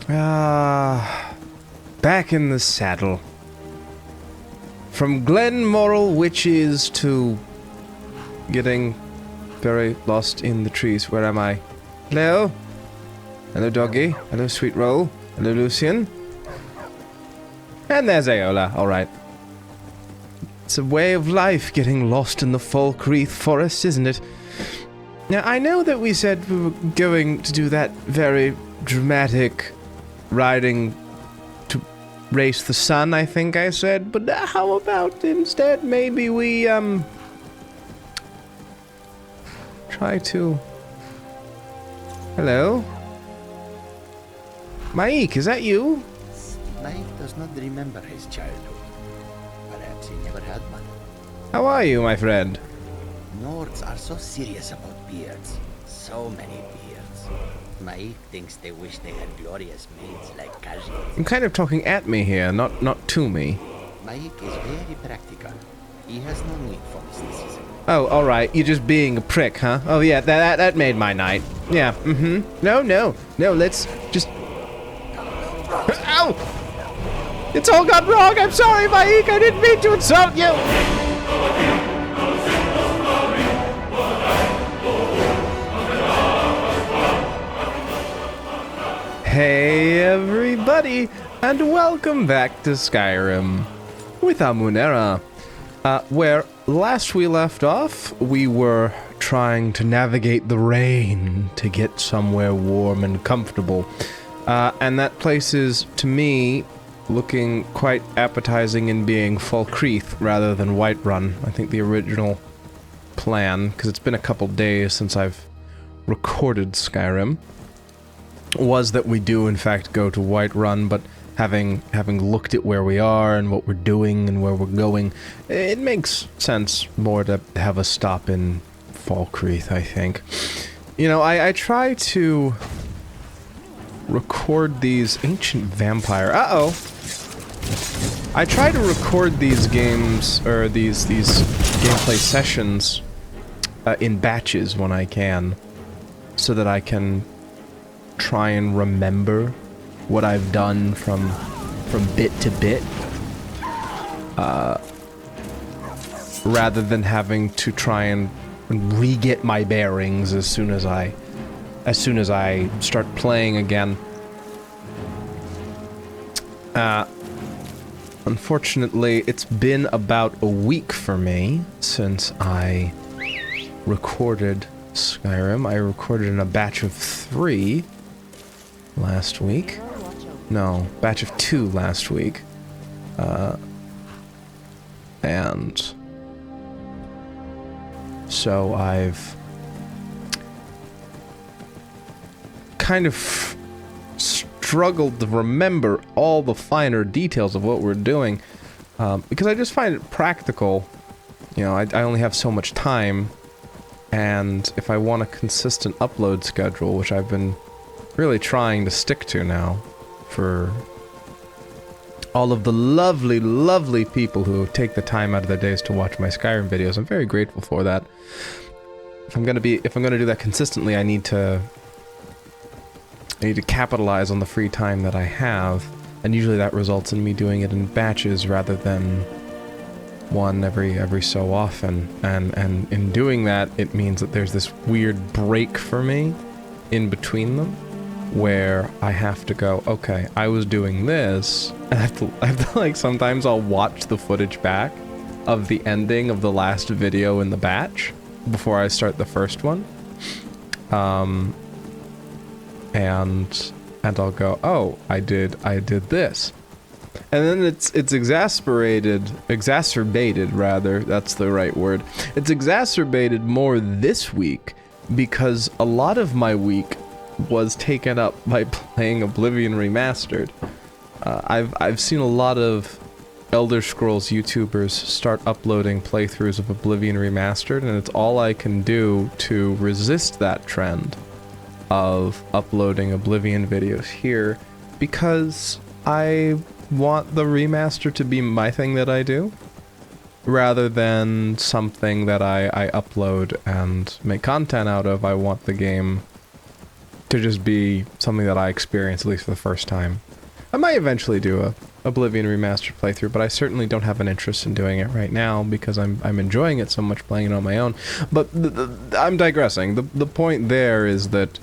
Back in the saddle. From Glen Moral Witches to getting very lost in the trees. Where am I? Hello? Hello, Doggy. Hello, Sweet Roll. Hello, Lucian. And there's Aola. Alright. It's a way of life getting lost in the Falkreath forest, isn't it? Now, I know that we said we were going to do that very dramatic riding to race the sun, I think I said, but how about instead maybe we, try to... Hello? Maik, is that you? Maik does not remember his childhood. Perhaps he never had one. How are you, my friend? Nords are so serious about beards. So many beards. Maik thinks they wish they had glorious maids like Kaji. I'm kind of talking at me here, not to me. Maik is very practical. He has no need for mysticism. Oh, alright, you're just being a prick, huh? Oh yeah, that made my night. Yeah, No, let's just... Ow! It's all gone wrong, I'm sorry, Maik, I didn't mean to insult you! Hey everybody, and welcome back to Skyrim with Amunera, where last we left off, we were trying to navigate the rain to get somewhere warm and comfortable, and that place is, to me, looking quite appetizing in being Falkreath rather than Whiterun. I think the original plan, because it's been a couple days since I've recorded Skyrim, was that we do in fact go to Whiterun, but having looked at where we are and what we're doing and where we're going, it makes sense more to have a stop in Falkreath, I think. You know, I try to record these ancient vampire... I try to record these games, or these gameplay sessions in batches when I can, so that I can try and remember what I've done from bit to bit, rather than having to try and re-get my bearings as soon as I start playing again. Unfortunately, it's been about a week for me since I recorded Skyrim. I recorded in a batch of 3 last week. No, batch of 2 last week. And so I've kind of struggled to remember all the finer details of what we're doing, because I just find it practical. You know, I only have so much time, and if I want a consistent upload schedule, which I've been really trying to stick to now for all of the lovely, lovely people who take the time out of their days to watch my Skyrim videos. I'm very grateful for that. If I'm gonna do that consistently, I need to capitalize on the free time that I have, and usually that results in me doing it in batches rather than one every so often. And in doing that, it means that there's this weird break for me in between them, where I have to go, okay, I was doing this, and I have to like, sometimes I'll watch the footage back of the ending of the last video in the batch before I start the first one. And I'll go, oh, I did this. And then it's exacerbated rather, that's the right word. It's exacerbated more this week, because a lot of my week was taken up by playing Oblivion Remastered. I've seen a lot of Elder Scrolls YouTubers start uploading playthroughs of Oblivion Remastered, and it's all I can do to resist that trend of uploading Oblivion videos here, because I want the remaster to be my thing that I do, rather than something that I upload and make content out of. I want the game to just be something that I experience at least for the first time. I might eventually do a Oblivion remastered playthrough, but I certainly don't have an interest in doing it right now because I'm enjoying it so much playing it on my own. But I'm digressing. The point there is that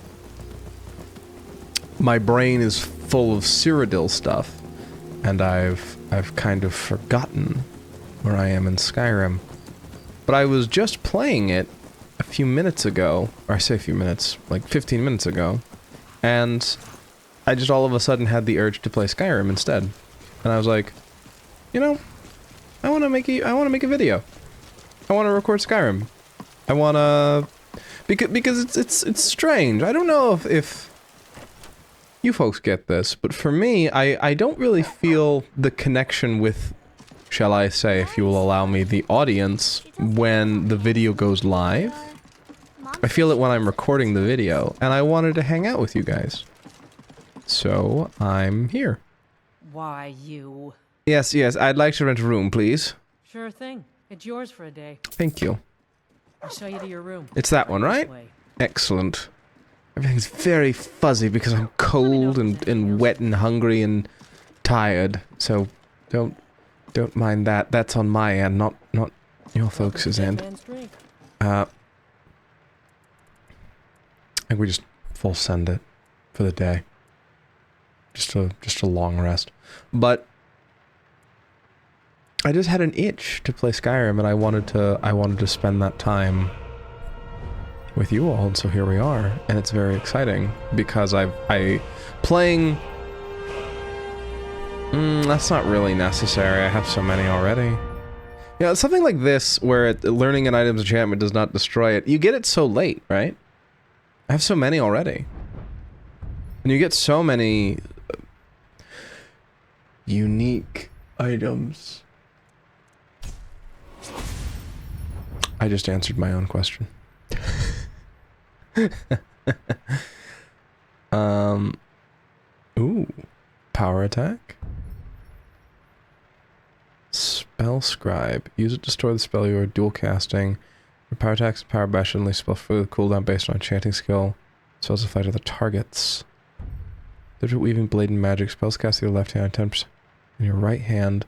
my brain is full of Cyrodiil stuff, and I've kind of forgotten where I am in Skyrim. But I was just playing it a few minutes ago, or I say a few minutes, like 15 minutes ago, and I just all of a sudden had the urge to play Skyrim instead. And I was like, you know, I want to make a video. I want to record Skyrim. I want to because it's strange. I don't know if you folks get this, but for me, I don't really feel the connection with, shall I say, if you will allow me, the audience when the video goes live. I feel it when I'm recording the video, and I wanted to hang out with you guys. So, I'm here. Why, you? Yes, I'd like to rent a room, please. Sure thing. It's yours for a day. Thank you. I'll show you to your room. It's that one, right? Excellent. Everything's very fuzzy because I'm cold and wet and hungry and tired. So, don't mind that. That's on my end, not your folks' end. I think we just full send it for the day. Just a long rest. But I just had an itch to play Skyrim, and I wanted to spend that time with you all, and so here we are, and it's very exciting because playing. That's not really necessary. I have so many already. Yeah, something like this where learning an item's enchantment does not destroy it. You get it so late, right? I have so many already, and you get so many unique items. I just answered my own question. Ooh, power attack. Spell scribe. Use it to store the spell you are dual casting. Your power attacks and power bash only spell for the cooldown based on enchanting skill. Spells apply to the targets. Digital weaving blade and magic. Spells cast with your left hand 10% in your right hand.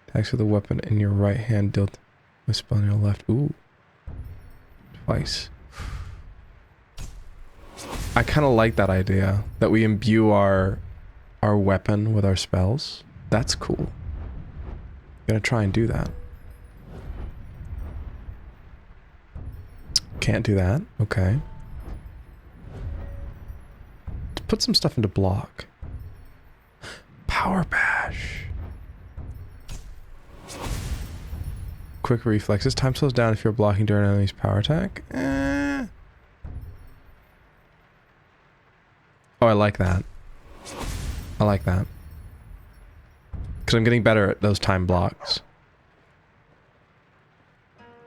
Attacks with a weapon in your right hand dealt with spell in your left. Ooh. Twice. I kind of like that idea that we imbue our weapon with our spells. That's cool. Gonna try and do that. Can't do that. Okay. Let's put some stuff into block. Power bash. Quick reflexes. Time slows down if you're blocking during an enemy's power attack. Oh, I like that. I like that. Because I'm getting better at those time blocks.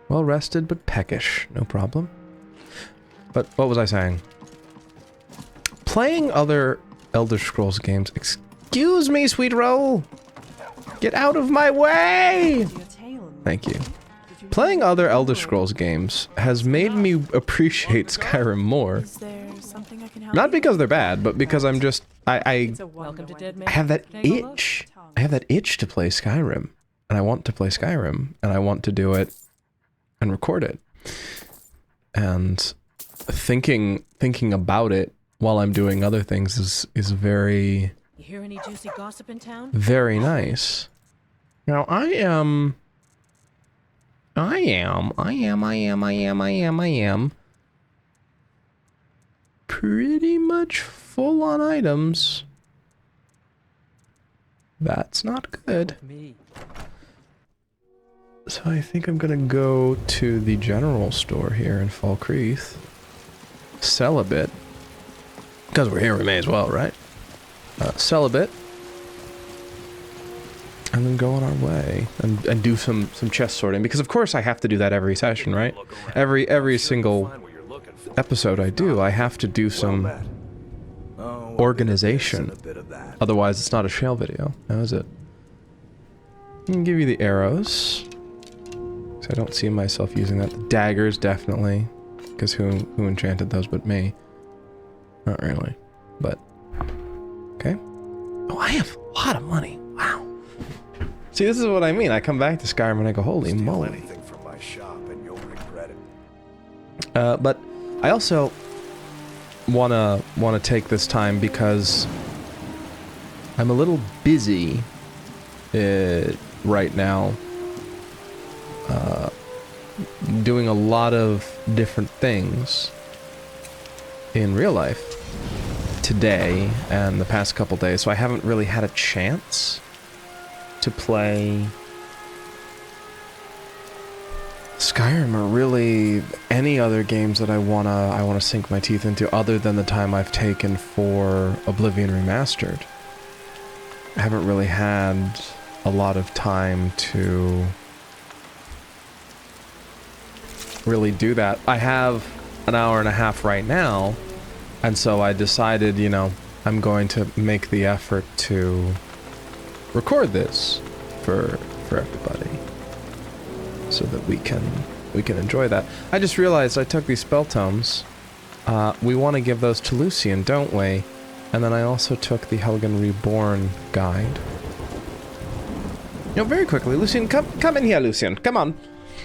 Well rested, but peckish. No problem. But what was I saying? Playing other Elder Scrolls games. Excuse me, sweet roll! Get out of my way! Thank you. Playing other Elder Scrolls games has made me appreciate Skyrim more. Not because they're bad, but because I'm just... I have that itch. I have that itch to play Skyrim. And I want to play Skyrim. And I want to do it and record it. And thinking about it while I'm doing other things is very... You hear any juicy gossip in town? Very nice. Now I am pretty much full on items. That's not good. So I think I'm gonna go to the general store here in Falkreath, sell a bit, because we're here we may as well, right? Sell a bit, and then go on our way and do some chest sorting, because of course I have to do that every session, right? Every single episode I do, I have to do some organization. Otherwise it's not a Shale video, now is it? I can give you the arrows, because I don't see myself using that. The daggers, definitely, because who enchanted those but me? Not really, but okay. Oh, I have a lot of money. Wow. See, this is what I mean. I come back to Skyrim and I go, holy moly. Anything from my shop and you'll regret it. But I also wanna take this time because I'm a little busy right now, doing a lot of different things in real life today and the past couple days, so I haven't really had a chance to play Skyrim or really any other games that I wanna sink my teeth into other than the time I've taken for Oblivion Remastered. I haven't really had a lot of time to really do that. I have an hour and a half right now, and so I decided, you know, I'm going to make the effort to record this for everybody so that we can enjoy that. I just realized I took these spell tomes. We want to give those to Lucian, don't we? And then I also took the Helgen Reborn guide. No, very quickly, Lucian, come in here, Lucian. Come on.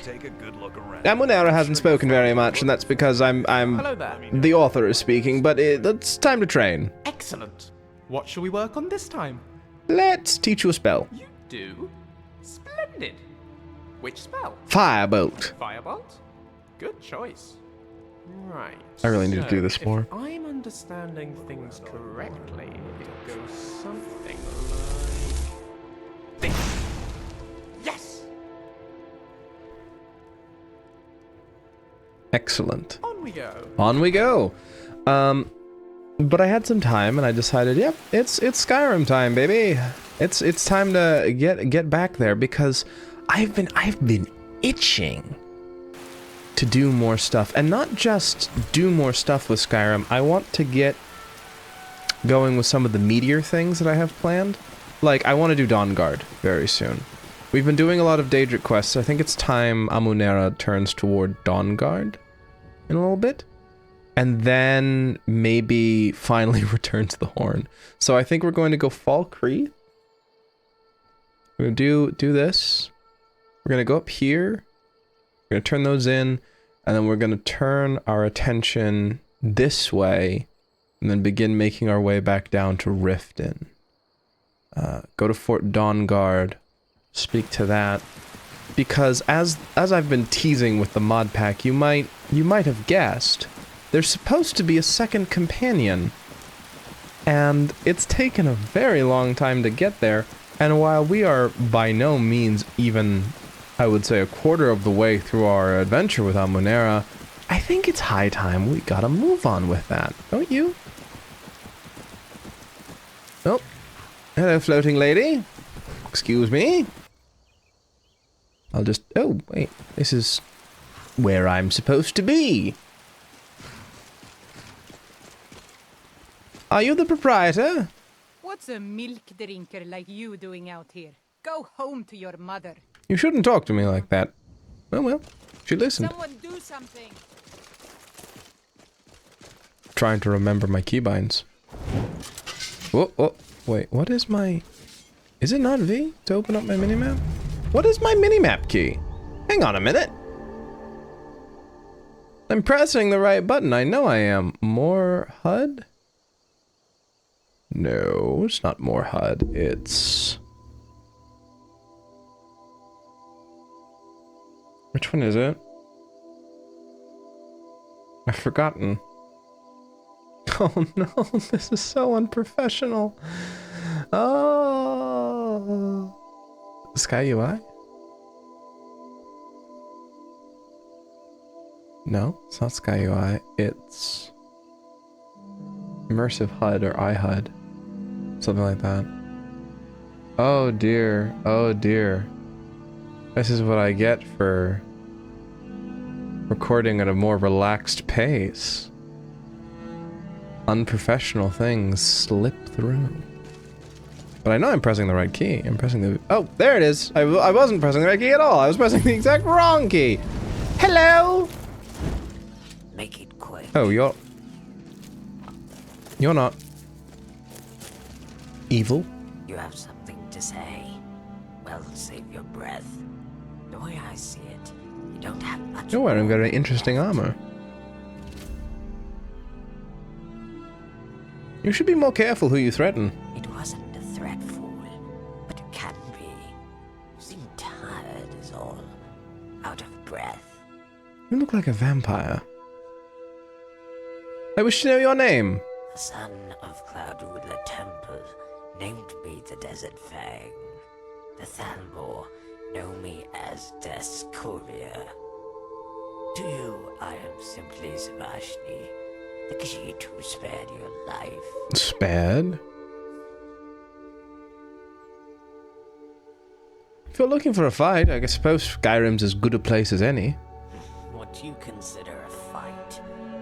Take a good look around. Amunera hasn't spoken very much, and that's because I'm Hello there. the author is speaking, but it's time to train. Excellent. What shall we work on this time? Let's teach you a spell. You do? Splendid. Which spell? Firebolt. Firebolt? Good choice. Right. I really need to do this more. If I'm understanding things correctly, it goes something like this. Yes! Excellent. On we go. On we go. But I had some time, and I decided, yep, it's Skyrim time, baby. It's time to get back there because I've been itching to do more stuff, and not just do more stuff with Skyrim. I want to get going with some of the meteor things that I have planned. Like, I want to do Dawnguard very soon. We've been doing a lot of Daedric quests. I think it's time Amunera turns toward Dawnguard in a little bit. And then maybe finally returns the Horn. So I think we're going to go Falkreath. We're going to do this. We're going to go up here. We're going to turn those in. And then we're going to turn our attention this way. And then begin making our way back down to Riften. Go to Fort Dawnguard. Speak to that. Because as I've been teasing with the mod pack, you might have guessed, there's supposed to be a second companion. And it's taken a very long time to get there. And while we are by no means even, I would say, a quarter of the way through our adventure with Amunera, I think it's high time we gotta move on with that, don't you? Oh, hello, floating lady. Excuse me. I'll just... Oh, wait. This is where I'm supposed to be. Are you the proprietor? What's a milk drinker like you doing out here? Go home to your mother. You shouldn't talk to me like that. Oh, well. She listened. Someone do something. Trying to remember my keybinds. Whoa, oh, wait. What is my... Is it not V to open up my minimap? What is my minimap key? Hang on a minute. I'm pressing the right button. I know I am. More HUD? No, it's not more HUD. It's... Which one is it? I've forgotten. Oh no, this is so unprofessional. Oh. Sky UI? No, it's not Sky UI. It's Immersive HUD or iHUD. Something like that. Oh dear. Oh dear. This is what I get for recording at a more relaxed pace. Unprofessional things slip through. But I know I'm pressing the right key. I'm pressing the... Oh, there it is. I wasn't pressing the right key at all. I was pressing the exact wrong key. Hello? Make it quick. Oh, you're... You're not evil. You have something to say? Well, save your breath. The way I see it, you don't have much. You're wearing very interesting armor. You should be more careful who you threaten. It wasn't a threat, fool, but it can be. You seem tired is all. Out of breath. You look like a vampire. I wish to know your name. The son of Cloud Ruler Temple named me the Desert Fang. The Thalmor know me as Death's Courier. To you, I am simply Savashni, the Khajiit who spared your life. Spared? If you're looking for a fight, I suppose Skyrim's as good a place as any. What you consider a fight,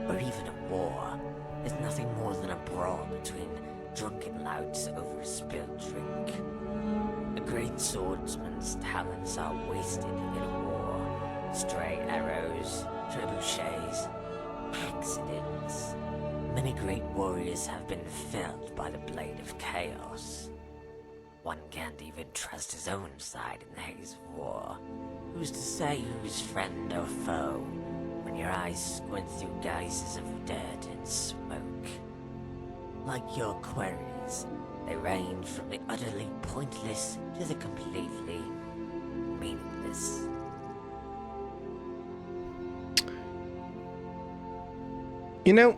or even a war, is nothing more than a brawl between drunken louts over a spilled drink. A great swordsman's talents are wasted in a war. Stray arrows, trebuchets, accidents. Many great warriors have been felled by the blade of chaos. One can't even trust his own side in the haze of war. Who's to say who's friend or foe when your eyes squint through guises of dirt and smoke? Like your queries, they range from the utterly pointless to the completely meaningless. You know,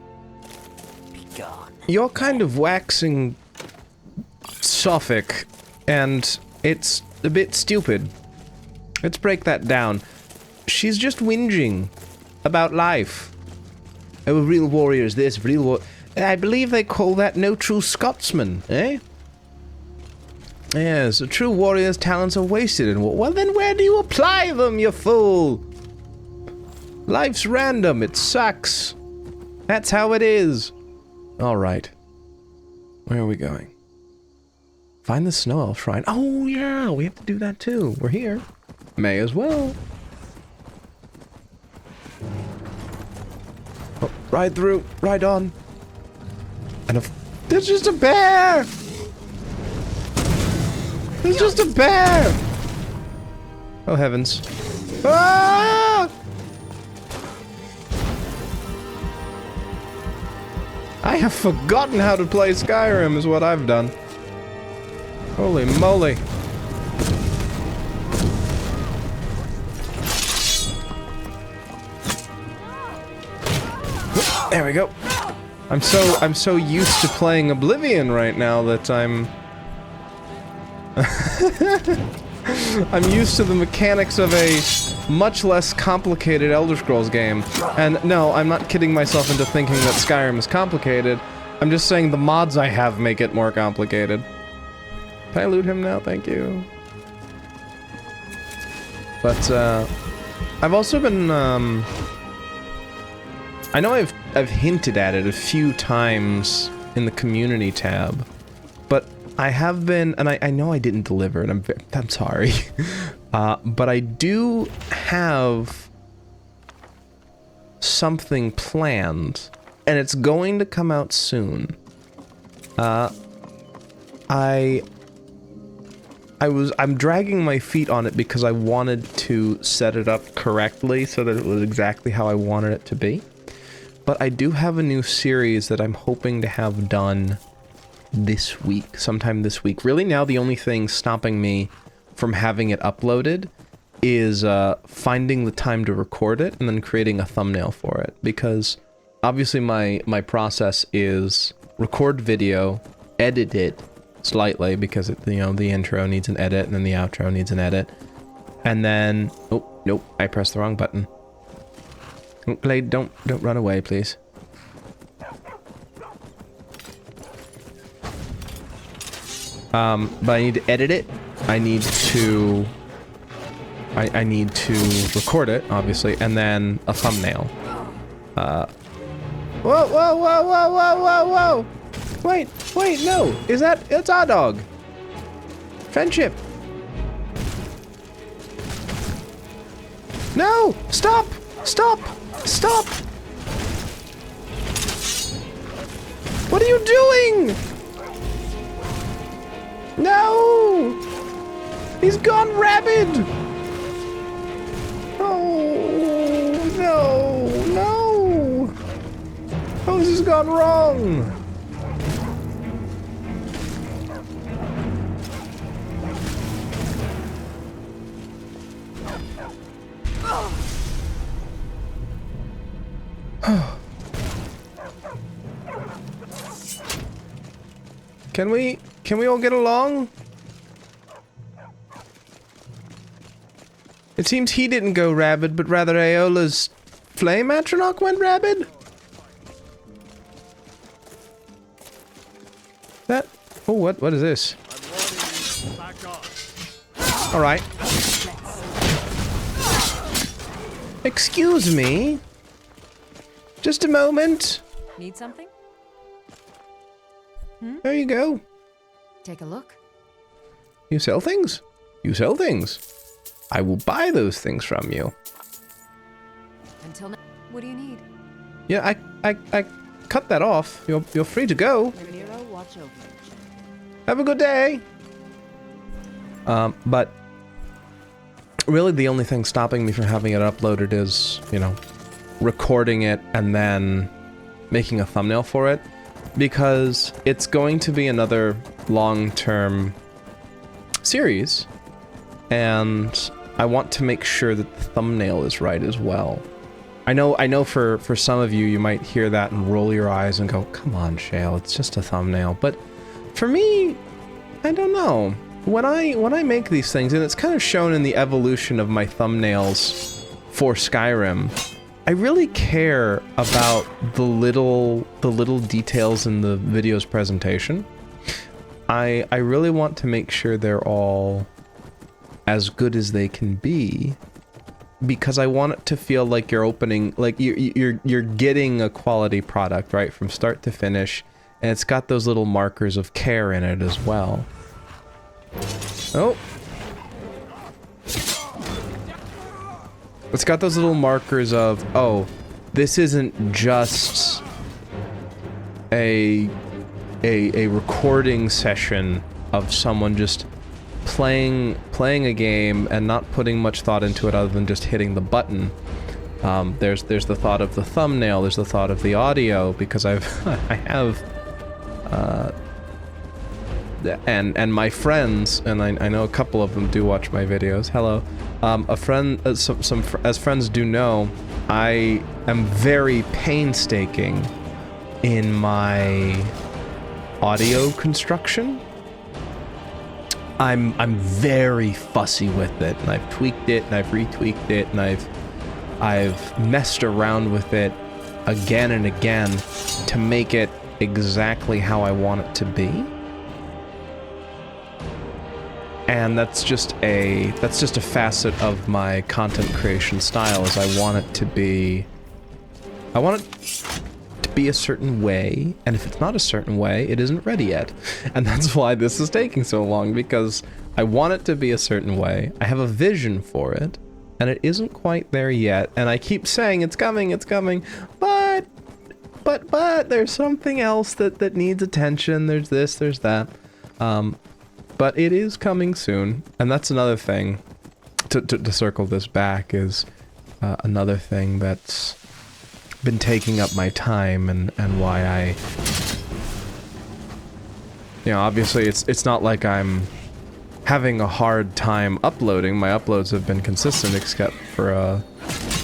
Be gone. you're kind of waxing Sophic, and it's a bit stupid. Let's break that down. She's just whinging about life. Oh, real warriors this, real war... I believe they call that no true Scotsman, eh? Yes, a true warrior's talents are wasted in war. Well, then where do you apply them, you fool? Life's random, it sucks. That's how it is. Alright. Where are we going? Find the Snow Elf Shrine. Oh, yeah, we have to do that too. We're here. May as well. Oh, ride through. Ride on. And if... There's just a bear! There's just a bear! Oh, heavens. Ah! I have forgotten how to play Skyrim is what I've done. Holy moly. There we go. I'm so used to playing Oblivion right now that I'm I'm used to the mechanics of a much less complicated Elder Scrolls game. And no, I'm not kidding myself into thinking that Skyrim is complicated. I'm just saying the mods I have make it more complicated. Can I loot him now? Thank you. But, I've also been, I know I've hinted at it a few times in the community tab, but I have been, and I know I didn't deliver it, I'm sorry, but I do have something planned, and it's going to come out soon. I'm dragging my feet on it because I wanted to set it up correctly so that it was exactly how I wanted it to be. But I do have a new series that I'm hoping to have done this week, sometime this week. Really now the only thing stopping me from having it uploaded is finding the time to record it and then creating a thumbnail for it. Because obviously my process is record video, edit it slightly because it, you know, the intro needs an edit and then the outro needs an edit. And then, oh, nope, I pressed the wrong button. Glade, don't run away, please. But I need to edit it. I need to record it, obviously, and then a thumbnail. Whoa, whoa, whoa, whoa, whoa, whoa, whoa! Wait, no! It's our dog! Friendship! No! Stop! Stop! Stop! What are you doing? No! He's gone rabid! Oh, no, no! Oh, this has gone wrong! Can we all get along? It seems he didn't go rabid, but rather Aeola's flame atronach went rabid? That... Oh, what is this? Alright. Excuse me? Just a moment. Need something? There you go. Take a look. You sell things? You sell things. I will buy those things from you. Until now. What do you need? Yeah, I cut that off. You're free to go. Nero, watch over. Have a good day. But really the only thing stopping me from having it uploaded is, you know, recording it and then making a thumbnail for it, because it's going to be another long-term series, and I want to make sure that the thumbnail is right as well. I know for some of you, you might hear that and roll your eyes and go, come on, Shale, it's just a thumbnail. But for me, I don't know. When I make these things, and it's kind of shown in the evolution of my thumbnails for Skyrim, I really care about the little details in the video's presentation. I really want to make sure they're all as good as they can be, because I want it to feel like you're opening, like you're getting a quality product, right, from start to finish, and it's got those little markers of care in it as well. Oh. It's got those little markers of, oh, this isn't just a recording session of someone just playing a game and not putting much thought into it other than just hitting the button. There's the thought of the thumbnail, there's the thought of the audio, because I have and my friends, and I know a couple of them do watch my videos. Hello. A friend, as friends do know, I am very painstaking in my audio construction. I'm very fussy with it, and I've tweaked it, and I've retweaked it, and I've messed around with it again and again to make it exactly how I want it to be. And that's just a facet of my content creation style, is I want it to be a certain way, and if it's not a certain way, it isn't ready yet. And that's why this is taking so long, because I want it to be a certain way. I have a vision for it, and it isn't quite there yet, and I keep saying it's coming, but there's something else that needs attention. There's this, there's that. But it is coming soon, and that's another thing, to circle this back, is another thing that's been taking up my time, and why I... You know, obviously it's not like I'm having a hard time uploading. My uploads have been consistent, except for a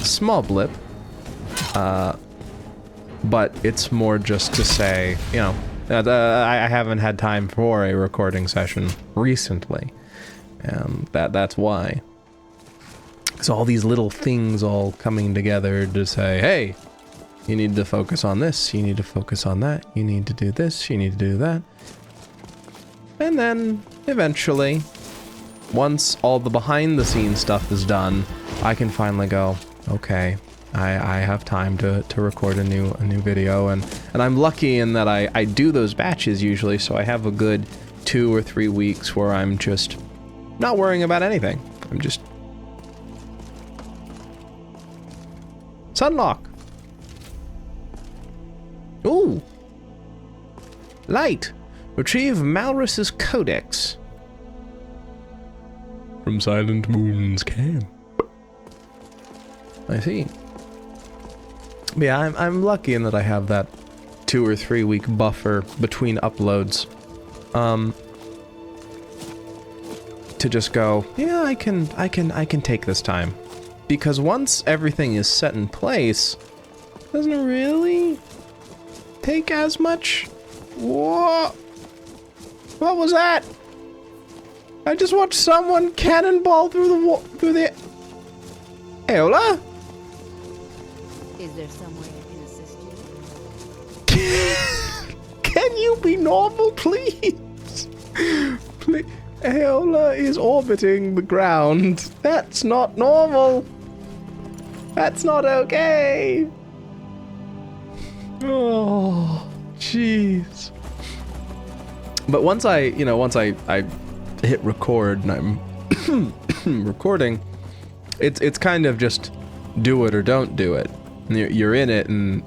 small blip. But it's more just to say, you know, I haven't had time for a recording session recently, and that's why. So all these little things all coming together to say, hey, you need to focus on this, you need to focus on that, you need to do this, you need to do that. And then, eventually, once all the behind-the-scenes stuff is done, I can finally go, okay, I have time to record a new video, and I'm lucky in that I do those batches usually, so I have a good 2 or 3 weeks where I'm just not worrying about anything. I'm just... Sunlock! Ooh! Light. Retrieve Malrus's codex. From Silent Moon's camp. I see. But yeah, I'm lucky in that I have that 2 or 3 week buffer between uploads. To just go, yeah, I can take this time. Because once everything is set in place, it doesn't really take as much. Whoa! What was that? I just watched someone cannonball through the wall, through the... Aola? Is there some way I can assist you? Can you be normal, please? Please. Aola is orbiting the ground. That's not normal. That's not okay. Oh, jeez. But once I hit record and I'm recording, it's kind of just do it or don't do it. You're in it and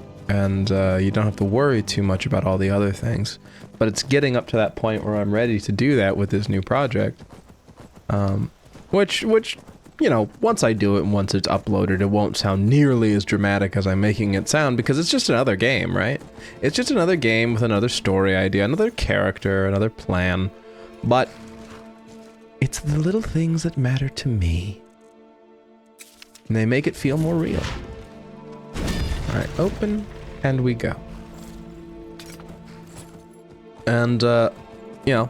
you don't have to worry too much about all the other things. But it's getting up to that point where I'm ready to do that with this new project. Which, you know, once I do it and once it's uploaded, it won't sound nearly as dramatic as I'm making it sound, because it's just another game, right? It's just another game with another story idea, another character, another plan. But it's the little things that matter to me. And they make it feel more real. Alright, open, and we go. And, you know,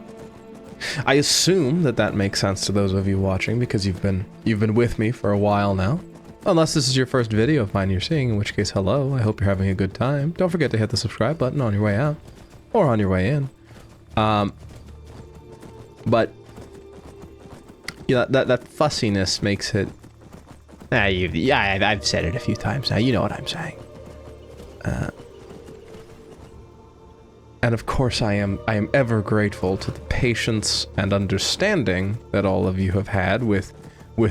I assume that makes sense to those of you watching, because you've been with me for a while now. Unless this is your first video of mine you're seeing, in which case, hello, I hope you're having a good time. Don't forget to hit the subscribe button on your way out, or on your way in. But, yeah, that fussiness makes it... I've said it a few times now, you know what I'm saying. And of course I am ever grateful to the patience and understanding that all of you have had with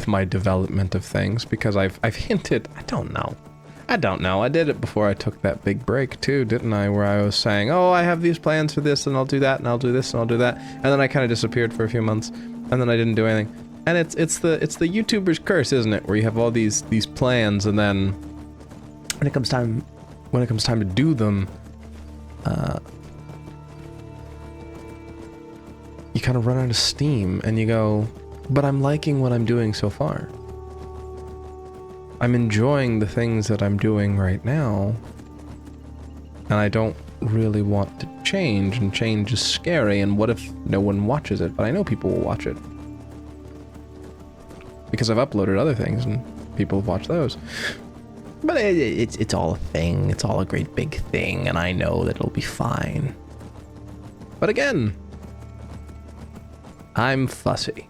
my development of things, because I've hinted, I don't know. I did it before I took that big break too, didn't I? Where I was saying, oh, I have these plans for this and I'll do that and I'll do this and I'll do that. And then I kind of disappeared for a few months and then I didn't do anything. And it's the YouTuber's curse, isn't it? Where you have all these plans and then when it comes time to do them, you kind of run out of steam and you go, but I'm liking what I'm doing so far. I'm enjoying the things that I'm doing right now. And I don't really want to change, and change is scary, and what if no one watches it? But I know people will watch it. Because I've uploaded other things and people have watched those. But it's all a thing, it's all a great big thing, and I know that it'll be fine. But again, I'm fussy.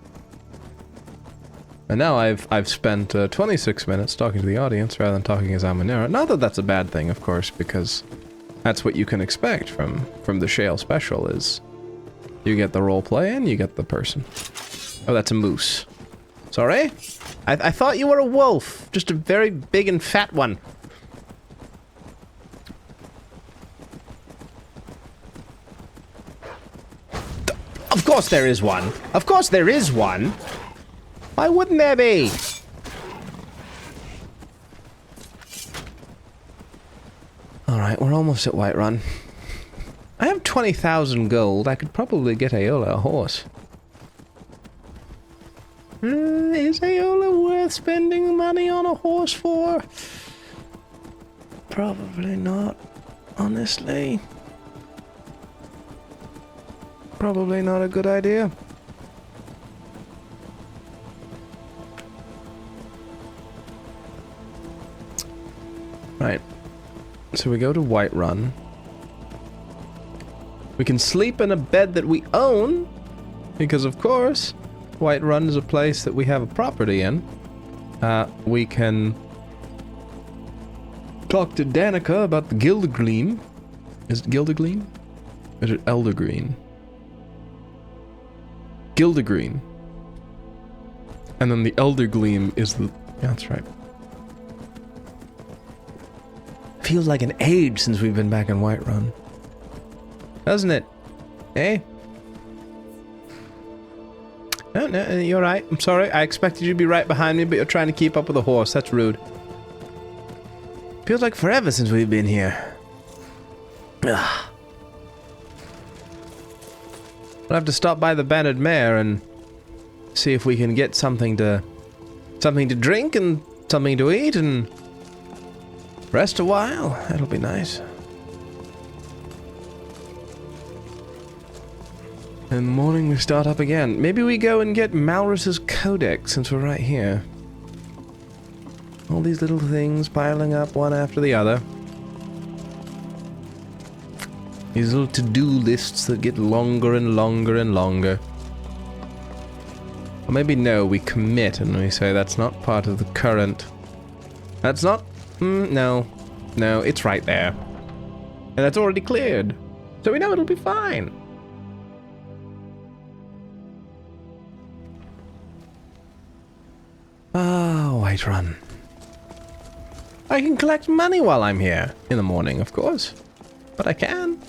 And now I've spent 26 minutes talking to the audience rather than talking as Amunera. Not that that's a bad thing, of course, because that's what you can expect from the Shale special, is you get the roleplay and you get the person. Oh, that's a moose. Sorry? I thought you were a wolf. Just a very big and fat one. Of course there is one. Of course there is one. Why wouldn't there be? Alright, we're almost at Whiterun. I have 20,000 gold. I could probably get Aola a horse. Is Aola worth spending money on a horse for? Probably not, honestly. Probably not a good idea. Right. So we go to Whiterun. We can sleep in a bed that we own, because of course, Whiterun is a place that we have a property in. We can talk to Danica about the Gildergleam. Is it Gildergleam? Or is it Eldergreen? Gildergreen. And then the Eldergleam is the... Yeah, that's right. Feels like an age since we've been back in Whiterun. Doesn't it? Hey. No, no, you're right. I'm sorry. I expected you to be right behind me, but you're trying to keep up with a horse. That's rude. Feels like forever since we've been here. Ugh. We'll have to stop by the Bandit Mare and see if we can get something to drink and something to eat and rest a while. That'll be nice. In the morning we start up again. Maybe we go and get Malrus's Codex since we're right here. All these little things piling up one after the other. These little to-do lists that get longer and longer and longer. Or maybe no, we commit and we say that's not part of the current. That's not... no. No, it's right there. And that's already cleared. So we know it'll be fine. Ah, Whiterun. I can collect money while I'm here. In the morning, of course. But I can.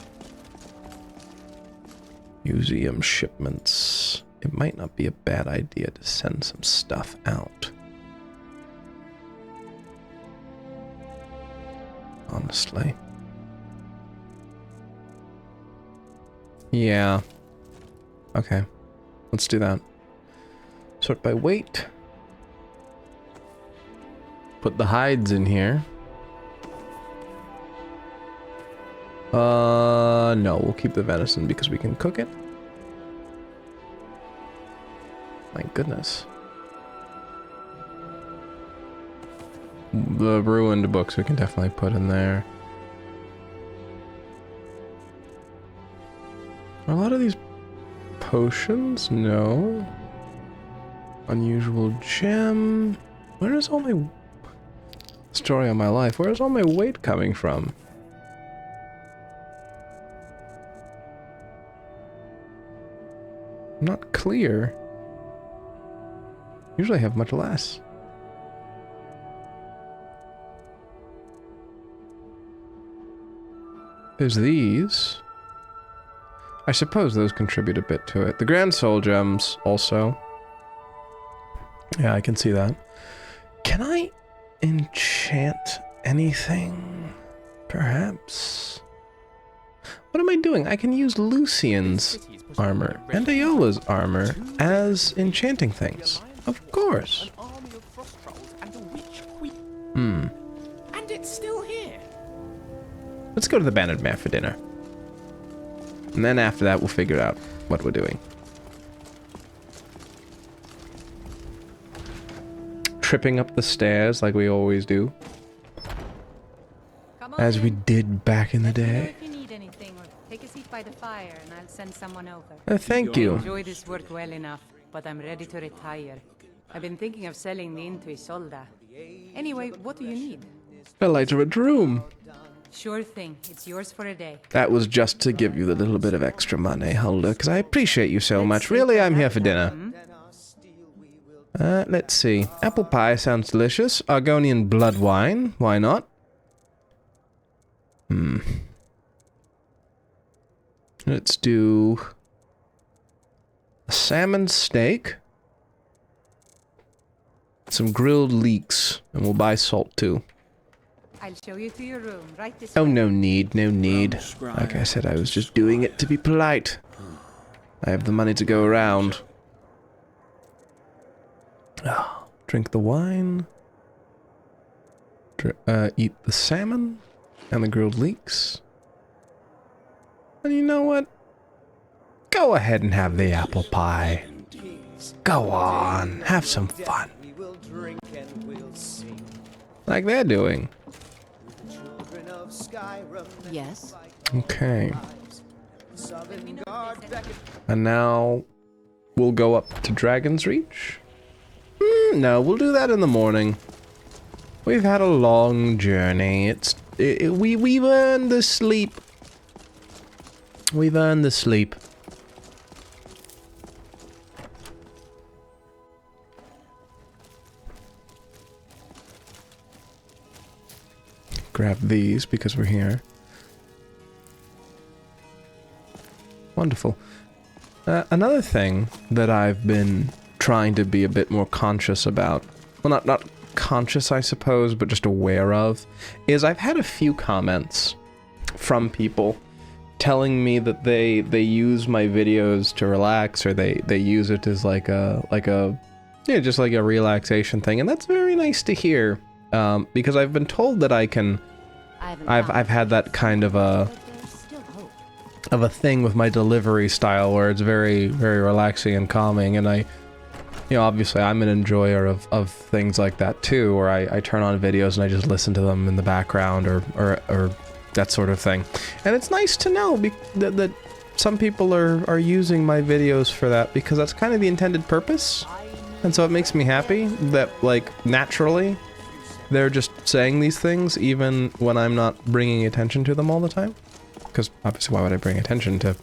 Museum shipments. It might not be a bad idea to send some stuff out. Honestly. Yeah. Okay. Let's do that. Sort by weight. Put the hides in here. No, we'll keep the venison because we can cook it. My goodness. The ruined books we can definitely put in there. Are a lot of these potions? No. Unusual gem. Where is all my... Story of my life. Where is all my weight coming from? I'm not clear. Usually I have much less. There's these. I suppose those contribute a bit to it. The Grand Soul Gems also. Yeah, I can see that. Can I enchant anything? Perhaps. What am I doing? I can use Lucian's armor and Ayola's armor as enchanting things. Of course. Hmm. And it's still here. Let's go to the Bandit Mare for dinner. And then after that we'll figure out what we're doing. Tripping up the stairs like we always do. As we did back in the day. If you need anything, or take a seat by the fire and I'll send someone over. Thank you. Enjoy this work well enough, but I'm ready to retire. I've been thinking of selling the inn to Isolda. Anyway, what do you need? A lighter room. Sure thing. It's yours for a day. That was just to give you the little bit of extra money, Hulda, because I appreciate you so much. Really, I'm here for dinner. Let's see. Apple pie sounds delicious. Argonian blood wine. Why not? Let's do a salmon steak. Some grilled leeks. And we'll buy salt too. I'll show you to your room, right this Oh, way. no need, no need. Like I said, I was just doing it to be polite. I have the money to go around. Drink the wine. Eat the salmon and the grilled leeks. And you know what? Go ahead and have the apple pie. Go on, have some fun. Like they're doing. Yes. Okay. And now we'll go up to Dragon's Reach. No, we'll do that in the morning. We've had a long journey. We've earned the sleep. We've earned the sleep. Grab these because we're here. wonderful. Another thing that I've been trying to be a bit more conscious about, well, not conscious, I suppose, but just aware of, is I've had a few comments from people telling me that they use my videos to relax, or they use it as like a yeah, just like a relaxation thing, and that's very nice to hear, because I've been told that I can. I've had that kind of a thing with my delivery style where it's very, very relaxing and calming, and I, you know, obviously I'm an enjoyer of things like that too, where I turn on videos and I just listen to them in the background or that sort of thing. And it's nice to know that some people are using my videos for that, because that's kind of the intended purpose. And so it makes me happy that, like, naturally they're just saying these things even when I'm not bringing attention to them all the time. Because obviously, why would I bring attention to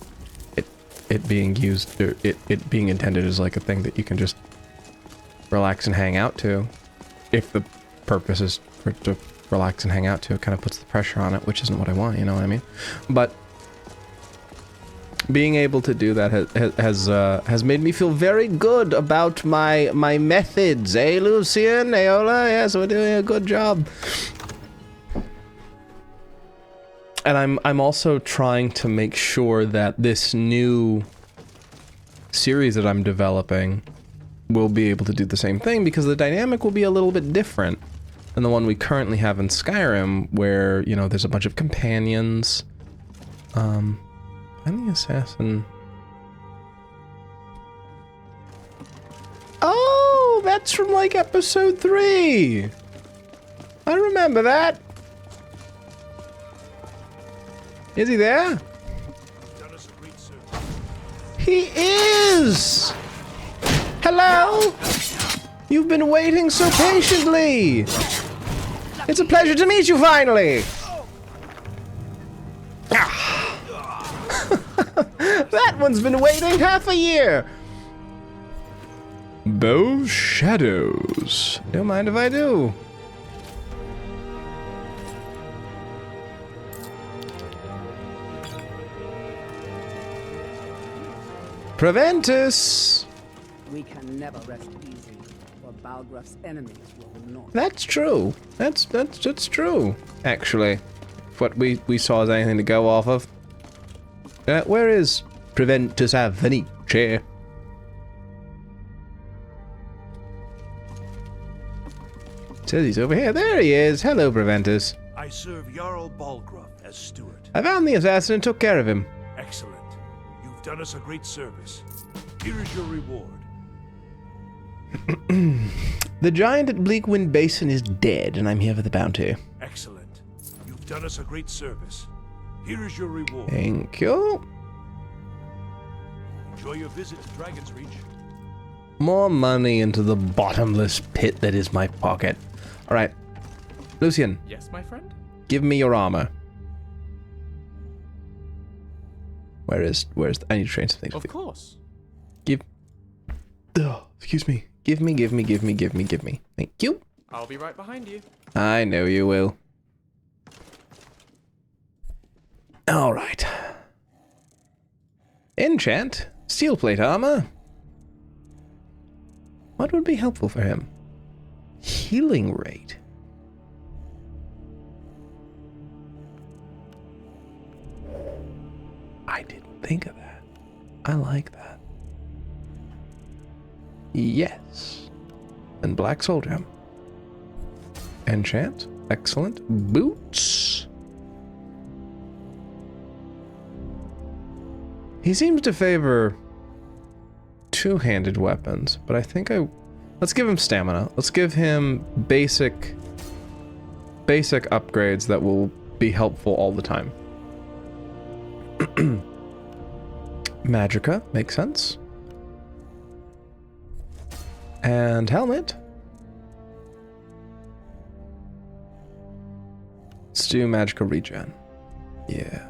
it being used, or it being intended as like a thing that you can just relax and hang out to, if the purpose is for it to relax and hang out to? It kind of puts the pressure on it, which isn't what I want, you know what I mean? But being able to do that has made me feel very good about my methods, eh, Lucian, Aola? Yes, we're doing a good job. And I'm also trying to make sure that this new series that I'm developing will be able to do the same thing, because the dynamic will be a little bit different than the one we currently have in Skyrim, where, you know, there's a bunch of companions. I'm the assassin. Oh, that's from like episode 3. I remember that. Is he there? He is! Hello? You've been waiting so patiently. It's a pleasure to meet you finally. That one's been waiting half a year. Bow shadows. Don't mind if I do. Preventus! We can never rest easy, or Balgraf's enemies will not. That's true. That's true, actually. What we saw as anything to go off of. Where is Preventus Avenice? Says he's over here. There he is. Hello, Preventus. I serve Jarl Balgraf as steward. I found the assassin and took care of him. Excellent. You've done us a great service. Here is your reward. The giant at Bleakwind Basin is dead, and I'm here for the bounty. Excellent. You've done us a great service. Here is your reward. Thank you. Enjoy your visit to Dragon's Reach. More money into the bottomless pit that is my pocket. All right, Lucian. Yes, my friend? Give me your armor. Where's I need to train some things. Of course. Excuse me. Give me. Thank you. I'll be right behind you. I know you will. All right. Enchant. Steel plate armor. What would be helpful for him? Healing rate. I didn't think of that. I like that. Yes. And Black Soul Gem. Enchant. Excellent. Boots. He seems to favor two-handed weapons, but I think let's give him stamina. Let's give him basic upgrades that will be helpful all the time. Magicka makes sense. And helmet. Let's do Magicka regen. Yeah.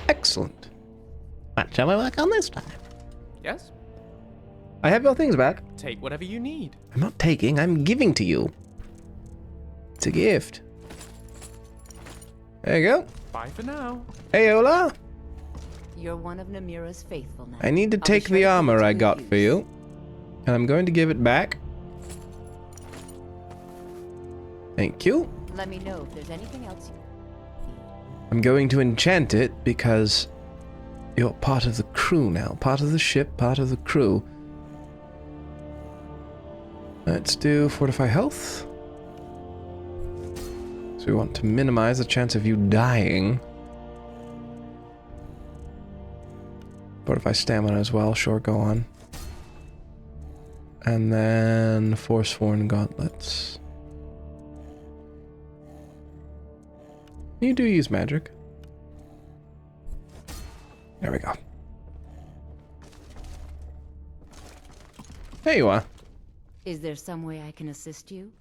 Excellent. What shall we work on this time? Yes? I have your things back. Take whatever you need. I'm not taking, I'm giving to you. It's a gift. There you go. Bye for now. Hey, Ola. You're one of Namira's faithful now. I need to I'll be take sure the to put armor it to I good got use. for you. And I'm going to give it back. Thank you. Let me know if there's anything else you need. I'm going to enchant it because you're part of the crew now. Part of the ship, part of the crew. Let's do Fortify Health. So we want to minimize the chance of you dying. Fortify Stamina as well, sure, go on. And then Forsworn Gauntlets. You do use magic. There we go. There you are. Is there some way I can assist you?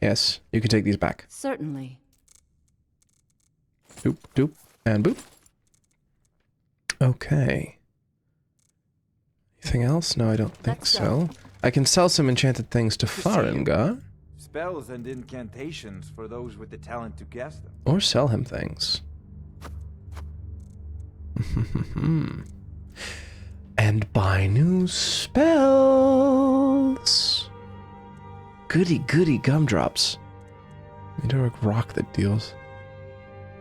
Yes, you can take these back. Certainly. Doop, doop, and boop. Okay. Anything else? No, I don't think Let's so. go. I can sell some enchanted things to Farengar, Spells and incantations for those with the talent to cast them. or sell him things. And buy new spells. Goody goody gumdrops. Meteoric rock that deals.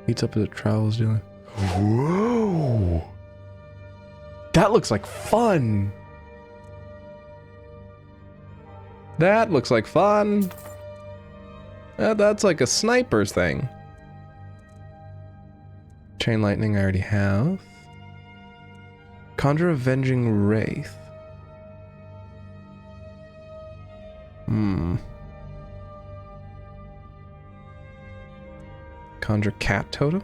Heats up as it travels, dealing. Whoa! That looks like fun! That looks like fun! That's like a sniper's thing. Chain lightning I already have. Conjure Avenging Wraith. Conjure Cat Totem.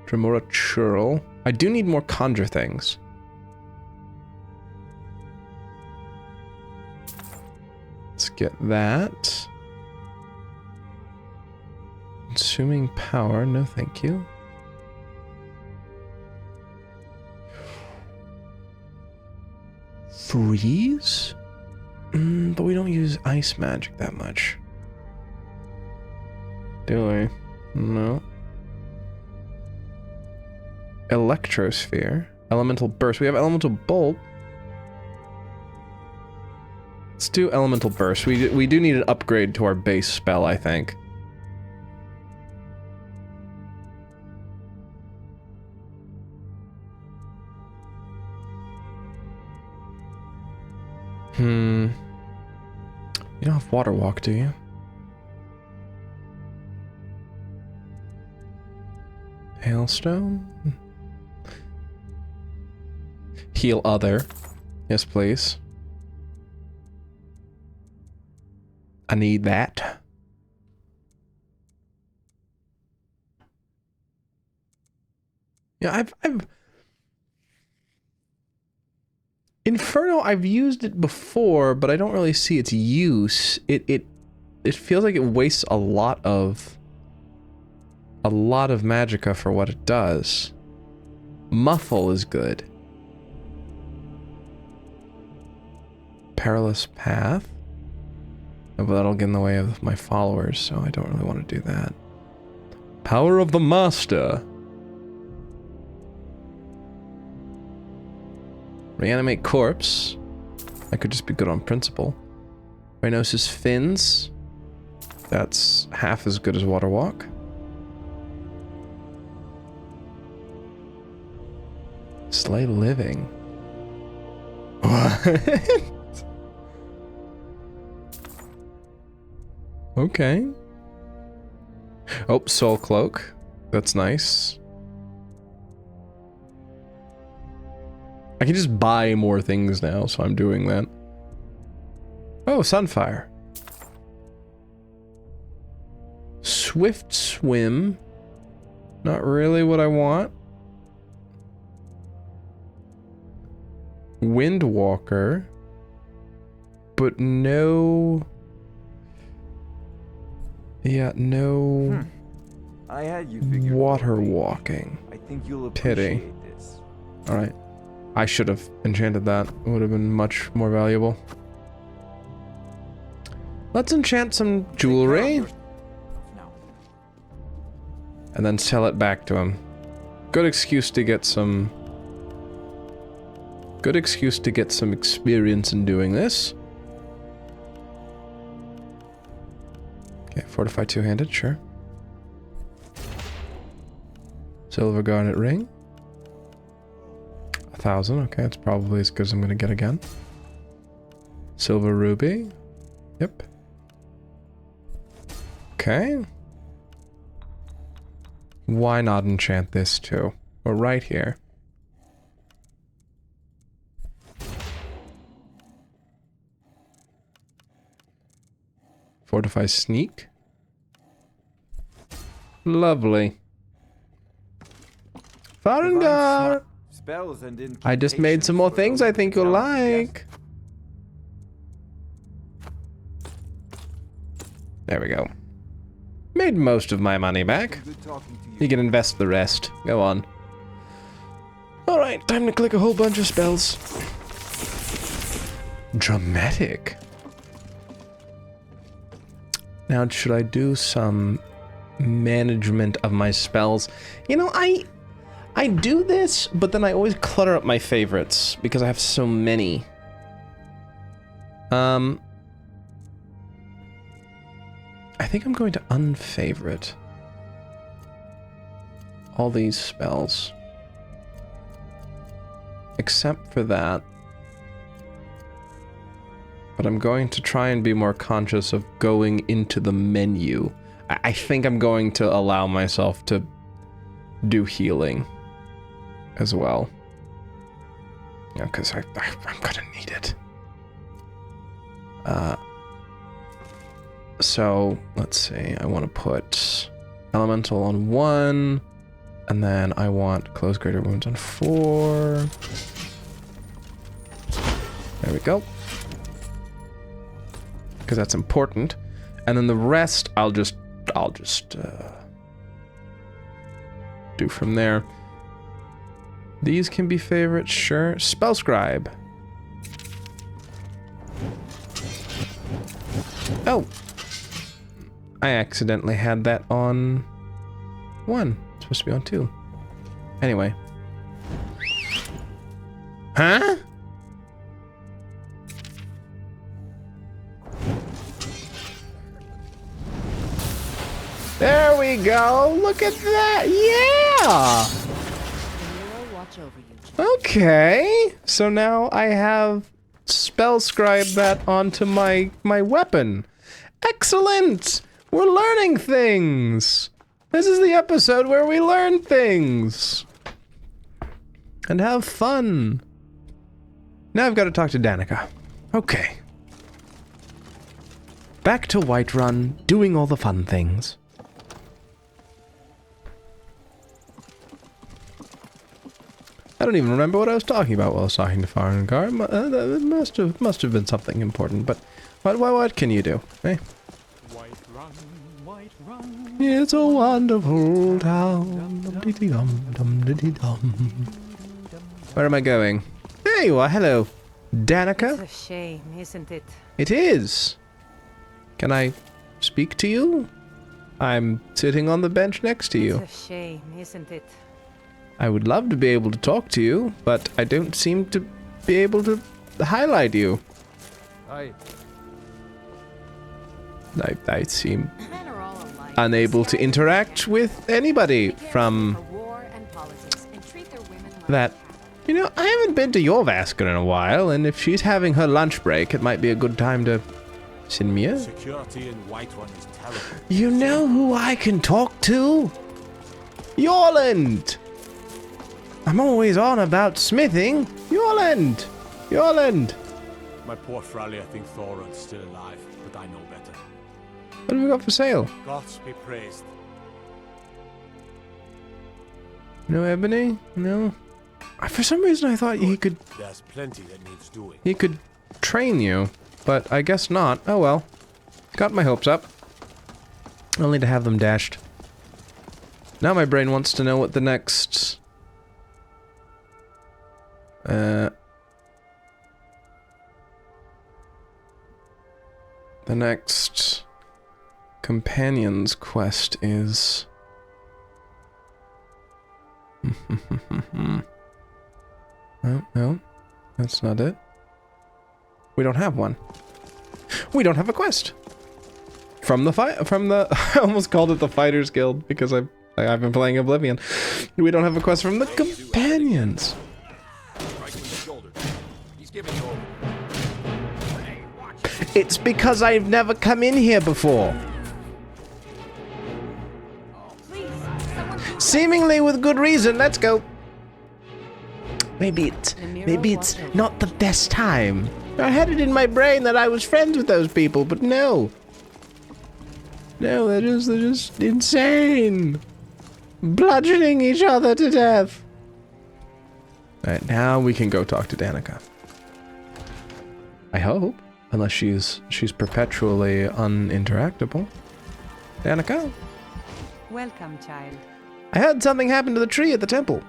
Tremora Churl. I do need more conjure things. Let's get that. Consuming power, no thank you. Freeze? But we don't use ice magic that much. Do we? No. Electrosphere. Elemental Burst. We have Elemental Bolt. Let's do Elemental Burst. We do need an upgrade to our base spell, I think. You don't have Water Walk, do you? Hailstone? Heal other. Yes, please. I need that. Yeah, I've Inferno, I've used it before, but I don't really see its use. It feels like it wastes a lot of magicka for what it does. Muffle is good. Perilous Path. Oh, but that'll get in the way of my followers, so I don't really want to do that. Power of the Master. Reanimate Corpse. That could just be good on principle. Rhinoceros Fins. That's half as good as Water Walk. Slay Living. What? Okay. Oh, Soul Cloak. That's nice. I can just buy more things now, so I'm doing that. Oh, Sunfire. Swift Swim. Not really what I want. Windwalker. But no... Yeah, no... I had you figured water already. walking. I think you'll Pity. appreciate this. Alright. I should have enchanted that. It would have been much more valuable. Let's enchant some jewelry. No. and then sell it back to him. Good excuse to get some... Good excuse to get some experience in doing this. Okay, fortify two-handed, sure. Silver garnet ring. 1,000, okay, that's probably as good as I'm gonna get again. Silver ruby. Yep. Okay. Why not enchant this too? We're right here. Fortify sneak. Lovely. Dawnguard! Spells and I just made some more things I think you'll like. There we go. Made most of my money back. You can invest the rest. Go on. Alright, time to click a whole bunch of spells. Dramatic. Now, should I do some management of my spells? You know, I do this, but then I always clutter up my favorites because I have so many. I think I'm going to unfavorite all these spells. Except for that. But I'm going to try and be more conscious of going into the menu. I think I'm going to allow myself to do healing as well. Yeah, because I'm gonna need it. So, let's see. I want to put Elemental on 1. And then I want Close Greater Wounds on 4. There we go. Because that's important. And then the rest, I'll just do from there. These can be favorites, sure. Spell Scribe. Oh. I accidentally had that on 1. It's supposed to be on 2. Anyway. Huh? There we go. Look at that. Yeah. Okay. So now I have spell scribe that onto my weapon. Excellent. We're learning things. This is the episode where we learn things and have fun. Now I've got to talk to Danica. Okay. Back to Whiterun, doing all the fun things. I don't even remember what I was talking about while I was talking to Dawnguard. It must have been something important, but what can you do, eh? Whiterun, Whiterun. It's a wonderful town. Dum-dee-dum-dum-dee-dum. Where am I going? There you are, hello. Danica? It's a shame, isn't it? It is. Can I speak to you? I'm sitting on the bench next to you. It's a shame, isn't it? I would love to be able to talk to you, but I don't seem to be able to highlight you. Aye. I seem unable to interact with anybody from that. You know, I haven't been to your Vasker in a while, and if she's having her lunch break, it might be a good time to send me a... Security in Whiterun is terrible. You know who I can talk to? Yorland! I'm always on about smithing. Yorland! Yorland! My poor Fralia think Thorin's still alive, but I know better. What have we got for sale? Gods be praised. No ebony? No? For some reason I thought he could... There's plenty that needs doing. He could train you, but I guess not. Oh well. Got my hopes up. Only to have them dashed. Now my brain wants to know what the next... the next companion's quest is. Oh, no, that's not it. We don't have one. We don't have a quest from the I almost called it the Fighters Guild because I've been playing Oblivion. We don't have a quest from the companions. It's because I've never come in here before. Seemingly with good reason. Let's go. Maybe it's not the best time. I had it in my brain that I was friends with those people, but no. No, they're just insane. Bludgeoning each other to death. Alright, now we can go talk to Danica. I hope. Unless she's perpetually uninteractable. Danica? Welcome, child. I heard something happened to the tree at the temple.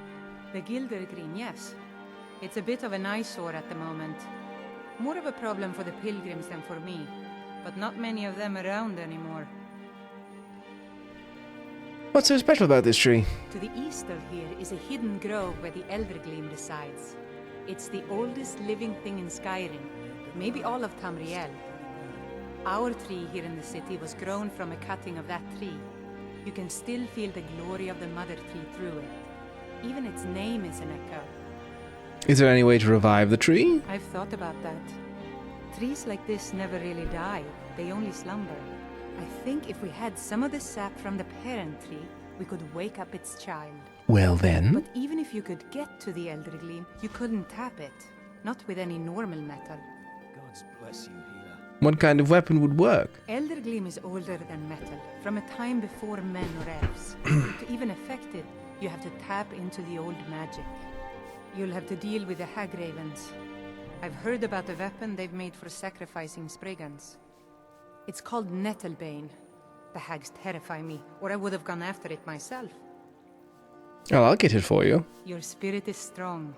The Gildergreen, yes. It's a bit of an eyesore at the moment. More of a problem for the pilgrims than for me, but not many of them around anymore. What's so special about this tree? To the east of here is a hidden grove where the Eldergleam resides. It's the oldest living thing in Skyrim, maybe all of Tamriel. Our tree here in the city was grown from a cutting of that tree. You can still feel the glory of the mother tree through it. Even its name is an echo. Is there any way to revive the tree? I've thought about that. Trees like this never really die, they only slumber. I think if we had some of the sap from the parent tree, we could wake up its child. Well then. But even if you could get to the Eldergleam, you couldn't tap it. Not with any normal metal. God bless you, Hila. What kind of weapon would work? Eldergleam is older than metal, from a time before men or elves. To even affect it, you have to tap into the old magic. You'll have to deal with the Hagravens. I've heard about the weapon they've made for sacrificing Spriggans. It's called Nettlebane. The hags terrify me, or I would have gone after it myself. Oh, I'll get it for you. Your spirit is strong.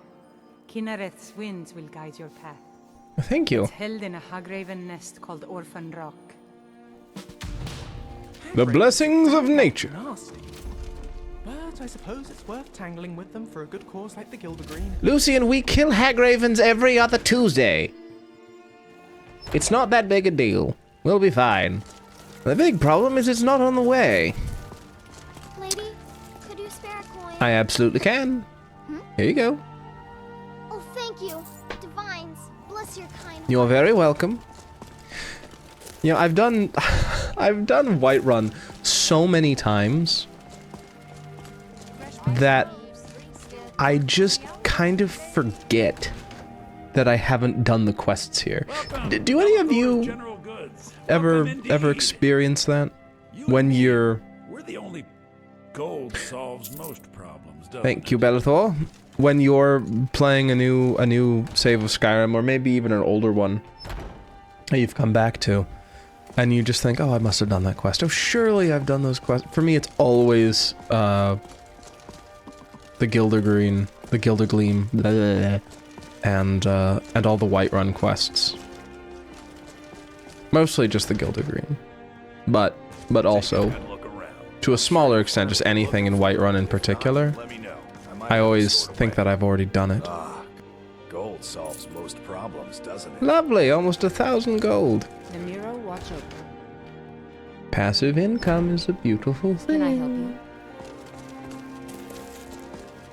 Kinnereth's winds will guide your path. Thank you. It's held in a Hagraven nest called Orphan Rock. The blessings of nature. Nasty. But I suppose it's worth tangling with them for a good cause like the Gildergreen. Lucian, we kill Hagravens every other Tuesday. It's not that big a deal. We'll be fine. The big problem is it's not on the way. Lady, could you spare a coin? I absolutely can. Here you go. Oh, thank you. Divines, bless your kind. You're very welcome. You know, I've done Whiterun so many times that I just kind of forget that I haven't done the quests here. Do any of you ever experience that when you're? We're the only gold solves most problems. Thank you, Bellathor. When you're playing a new save of Skyrim, or maybe even an older one that you've come back to, and you just think, oh, I must have done that quest. Oh, surely I've done those quests. For me, it's always the Gildergleam, blah, blah, blah, and all the Whiterun quests. Mostly just the Gildergreen, but also to a smaller extent, just anything in Whiterun in particular. I always think that I've already done it. Gold solves most problems, doesn't it? Lovely, almost 1,000 gold. Namiro, watch over. Passive income is a beautiful thing. Can I help you?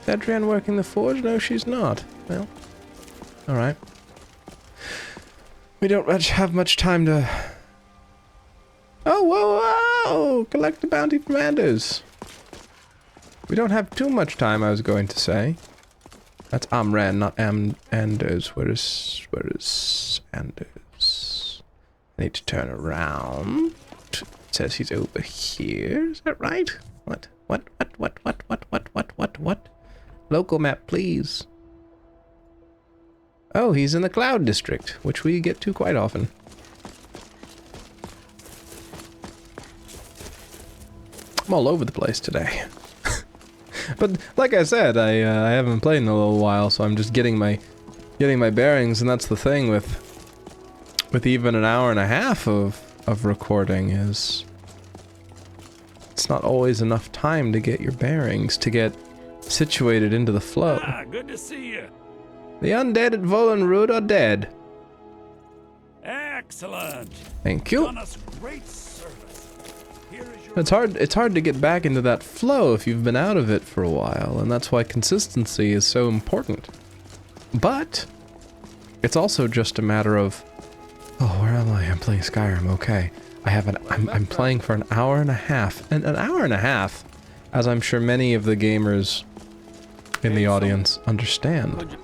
Is Adrienne working the forge? No, she's not. Well, alright. We don't have much time to... Oh, whoa, whoa! Collect the bounty from Anders. We don't have too much time, I was going to say. That's Amran, not Anders. Where is Anders? I need to turn around. It says he's over here. Is that right? What? Local map, please. Oh, he's in the Cloud District, which we get to quite often. I'm all over the place today. But like I said, I haven't played in a little while, so I'm just getting my bearings, and that's the thing with even an hour and a half of recording is it's not always enough time to get your bearings, to get situated into the flow. Ah, good to see you. The undead at Volenrud are dead. Excellent. Thank you. Done us great service. Here is your It's hard to get back into that flow if you've been out of it for a while, and that's why consistency is so important. But it's also just a matter of, oh, where am I? I'm playing Skyrim. Okay. I'm playing for an hour and a half. And an hour and a half, as I'm sure many of the gamers in the audience understand,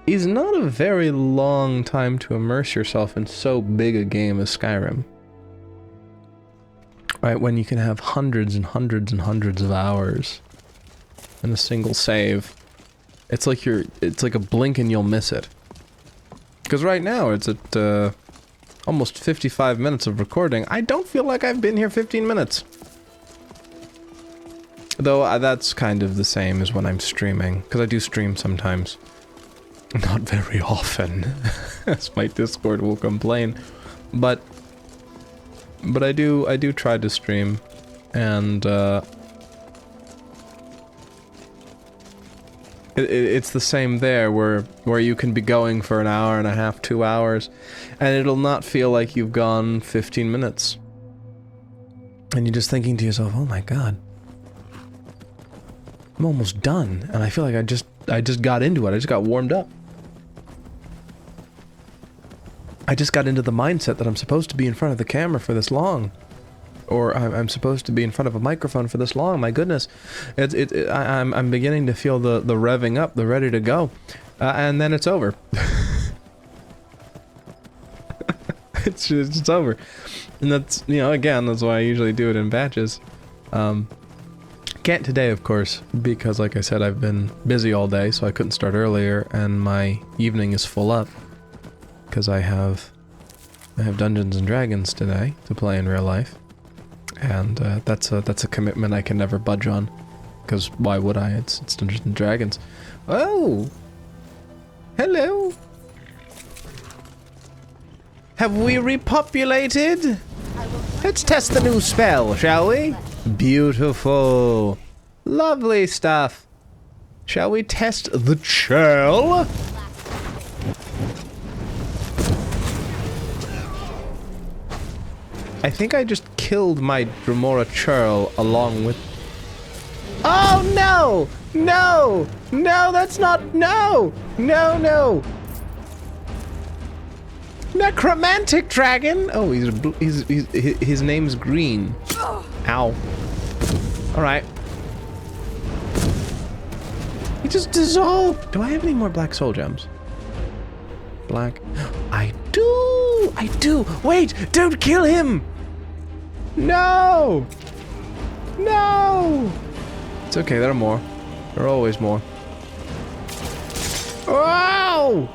is not a very long time to immerse yourself in so big a game as Skyrim. Right, when you can have hundreds and hundreds and hundreds of hours in a single save. It's like a blink and you'll miss it. Because right now it's at almost 55 minutes of recording. I don't feel like I've been here 15 minutes. Though that's kind of the same as when I'm streaming, because I do stream sometimes. Not very often, as my Discord will complain. But I do try to stream, and it's the same there, where you can be going for an hour and a half, 2 hours, and it'll not feel like you've gone 15 minutes. And you're just thinking to yourself, oh my god, I'm almost done, and I feel like I just got into it, I just got warmed up. I just got into the mindset that I'm supposed to be in front of the camera for this long. Or I'm supposed to be in front of a microphone for this long. My goodness, I'm beginning to feel the revving up, the ready to go, and then it's over. it's over, and that's, you know, again, that's why I usually do it in batches. Can't today, of course, because like I said, I've been busy all day, so I couldn't start earlier, and my evening is full up because I have Dungeons and Dragons today to play in real life. And that's a commitment I can never budge on, because why would I? It's Dungeons and Dragons. Oh, hello. Have we repopulated? Let's test the new spell, shall we? Beautiful, lovely stuff. Shall we test the Shale? I think I just killed my Dromora churl along with... Oh no! No! No, that's not... No! No, no! Necromantic dragon! Oh, his name's green. Ow. Alright. He just dissolved! Do I have any more black soul gems? Black... I do! I do! Wait! Don't kill him! No! No! It's okay, there are more. There are always more. Wow!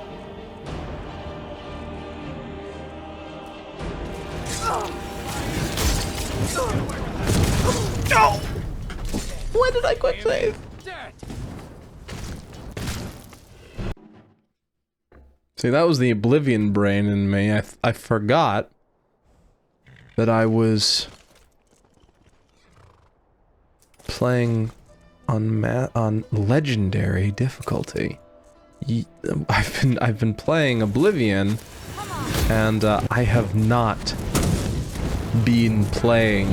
No! When did I quick save? See, that was the Oblivion brain in me. I forgot that I was playing on legendary difficulty. I've been playing Oblivion, and I have not been playing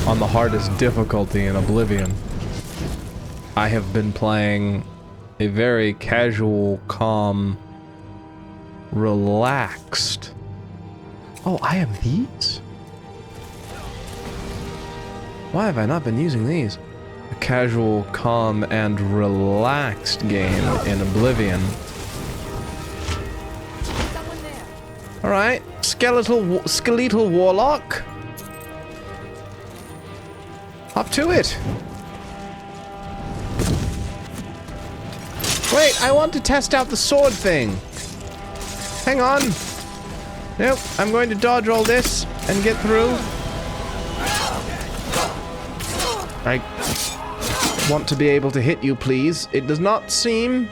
on the hardest difficulty in Oblivion. I have been playing a very casual, calm, relaxed... Oh, I have these? Why have I not been using these? A casual, calm, and relaxed game in Oblivion. Alright, skeletal warlock. Up to it. Wait, I want to test out the sword thing. Hang on. Nope, I'm going to dodge all this and get through. I want to be able to hit you, please. It does not seem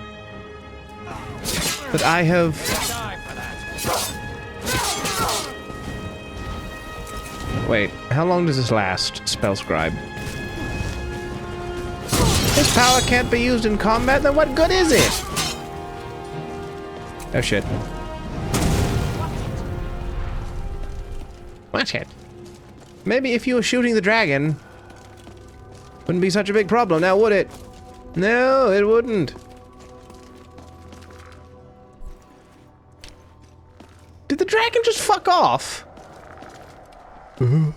that I have... Wait, how long does this last, Spell Scribe? This power can't be used in combat, then what good is it? Oh shit. Watch it. Maybe if you were shooting the dragon, wouldn't be such a big problem now, would it? No, it wouldn't. Did the dragon just fuck off? No.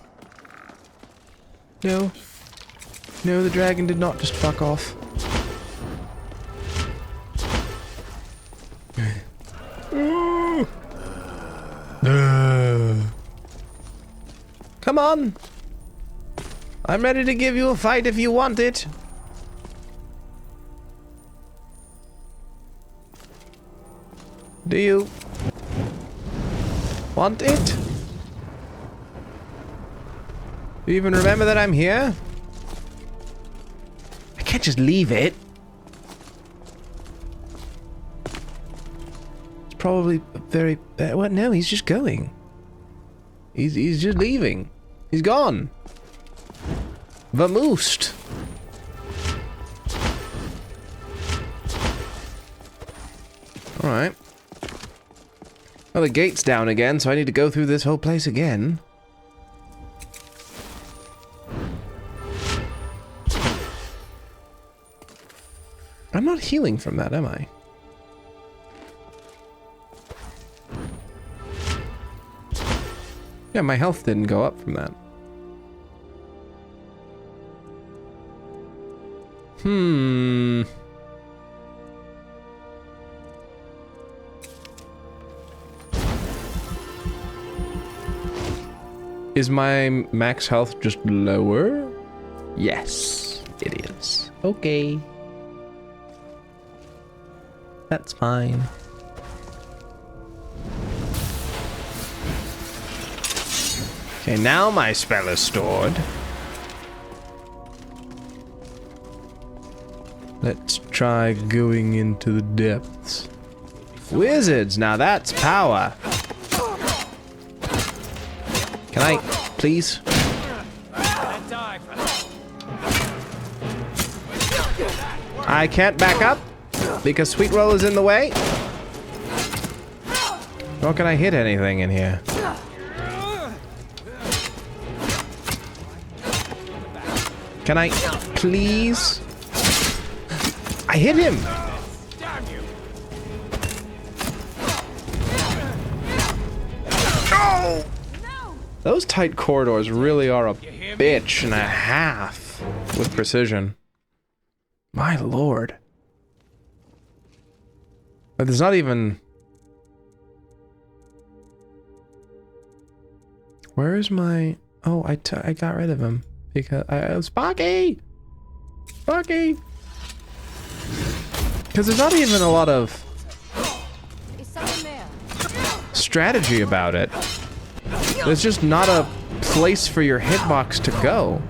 No, the dragon did not just fuck off. Come on. I'm ready to give you a fight if you want it. Do you want it? Do you even remember that I'm here? I can't just leave it. It's probably very bad. What? No, he's just going. He's just leaving. He's gone. Vermoost. Alright. Well, the gate's down again, so I need to go through this whole place again. I'm not healing from that, am I? Yeah, my health didn't go up from that. Is my max health just lower? Yes, it is. Okay. That's fine. Okay, now my spell is stored. Let's try going into the depths. Wizards, now that's power. Can I, please? I can't back up because Sweet Roll is in the way. Nor can I hit anything in here. Can I, please? I hit him! Oh! Those tight corridors really are a bitch and a half with precision. My lord. But there's not even... Where is my... Oh, I got rid of him. Because Sparky! Sparky! Because there's not even a lot of strategy about it. There's just not a place for your hitbox to go.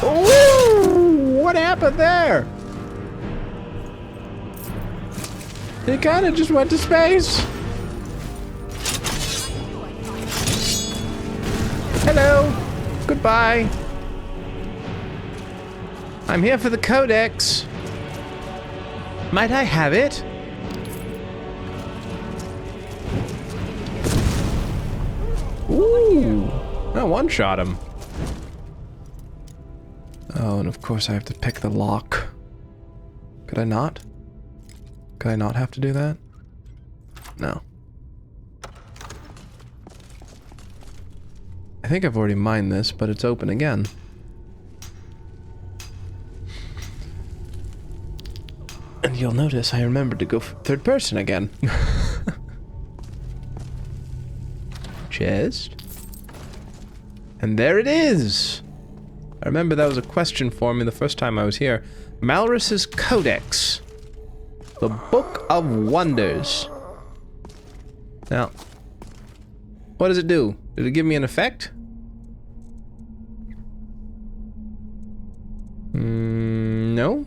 Ooh, what happened there? He kind of just went to space. Hello. Goodbye. I'm here for the codex. Might I have it? Ooh. I one-shot him. Oh, and of course I have to pick the lock. Could I not? Could I not have to do that? No. I think I've already mined this, but it's open again. And you'll notice I remembered to go third person again. Chest. And there it is! I remember that was a question for me the first time I was here. Malrus's Codex. The Book of Wonders. Now, what does it do? Did it give me an effect? No.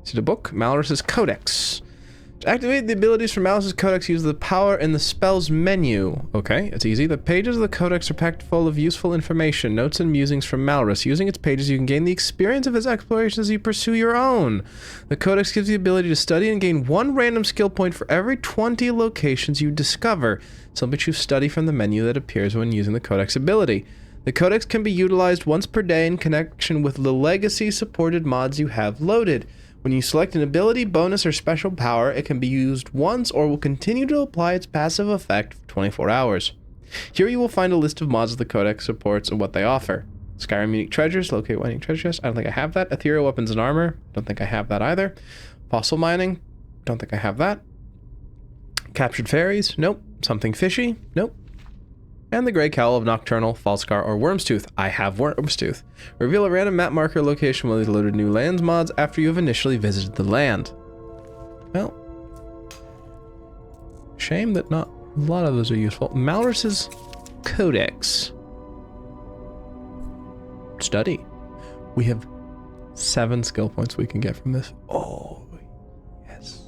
Is it a book? Malrus's Codex. To activate the abilities from Malice's Codex, use the power in the spells menu. Okay, it's easy. The pages of the Codex are packed full of useful information, notes and musings from Malrus. Using its pages, you can gain the experience of his explorations as you pursue your own. The Codex gives you the ability to study and gain 1 random skill point for every 20 locations you discover. Simply choose study from the menu that appears when using the Codex ability. The Codex can be utilized once per day in connection with the legacy-supported mods you have loaded. When you select an ability, bonus, or special power, it can be used once or will continue to apply its passive effect for 24 hours. Here you will find a list of mods the Codex supports and what they offer. Skyrim unique treasures, locate one unique treasure chest. I don't think I have that. Ethereal weapons and armor. Don't think I have that either. Fossil mining. Don't think I have that. Captured fairies. Nope. Something fishy. Nope. And the Grey Cowl of Nocturnal, Falscar, or Wormstooth. I have Wormstooth. Reveal a random map marker location while these loaded new lands mods after you have initially visited the land. Well, shame that not a lot of those are useful. Malrus's Codex. Study. We have 7 skill points we can get from this. Oh, yes.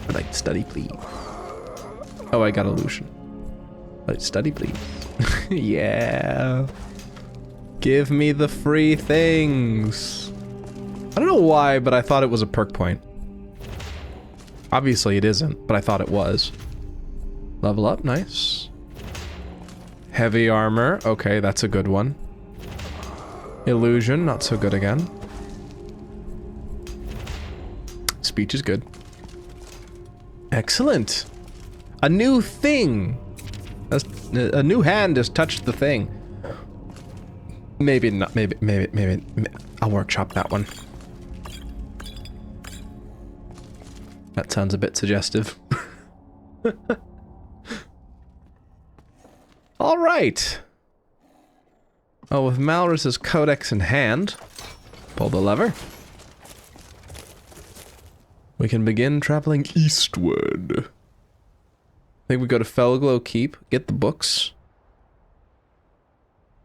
I'd like to study, please. Oh, I got illusion. Study, please. Yeah. Give me the free things. I don't know why, but I thought it was a perk point. Obviously it isn't, but I thought it was. Level up, nice. Heavy armor, okay, that's a good one. Illusion, not so good again. Speech is good. Excellent. A new thing. A new hand has touched the thing. Maybe not. Maybe. I'll workshop that one. That sounds a bit suggestive. All right. Oh, with Malrus's Codex in hand, pull the lever. We can begin traveling eastward. I think we go to Felglow Keep, get the books,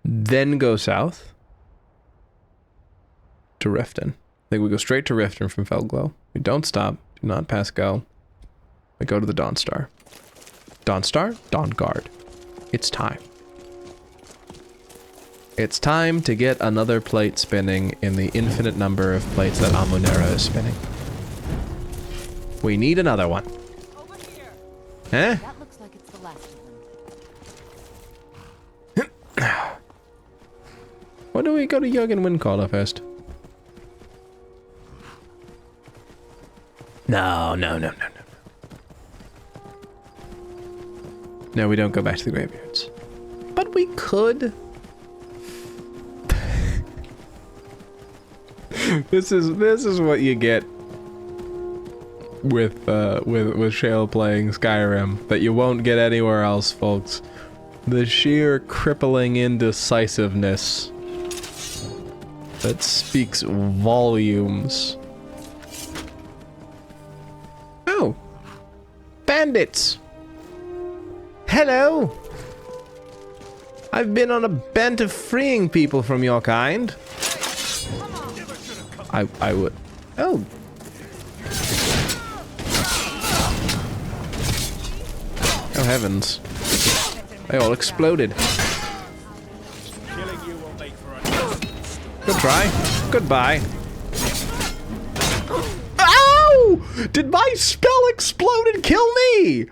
then go south to Riften. I think we go straight to Riften from Felglow. We don't stop, do not pass go. We go to the Dawnstar. Dawnstar? Dawnguard. It's time. It's time to get another plate spinning in the infinite number of plates that Amunera is spinning. We need another one. Eh? That looks like it's the last of them. Why don't we go to Jürgen Windcaller first? No. No, we don't go back to the graveyards. But we could. This is what you get with Shale playing Skyrim that you won't get anywhere else, folks. The sheer crippling indecisiveness that speaks volumes. Oh, bandits! Hello! I've been on a bent of freeing people from your kind. I would. Oh. Oh heavens. They all exploded. Good try. Goodbye. Ow! Did my spell explode and kill me?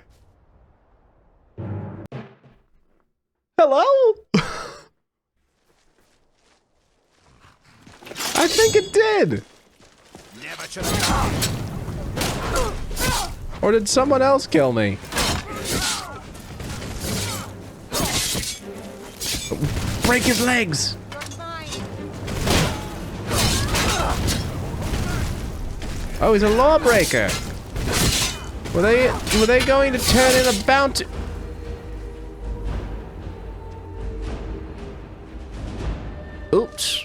Hello? I think it did. Or did someone else kill me? Break his legs. Oh, he's a lawbreaker. Were they going to turn in a bounty? Oops.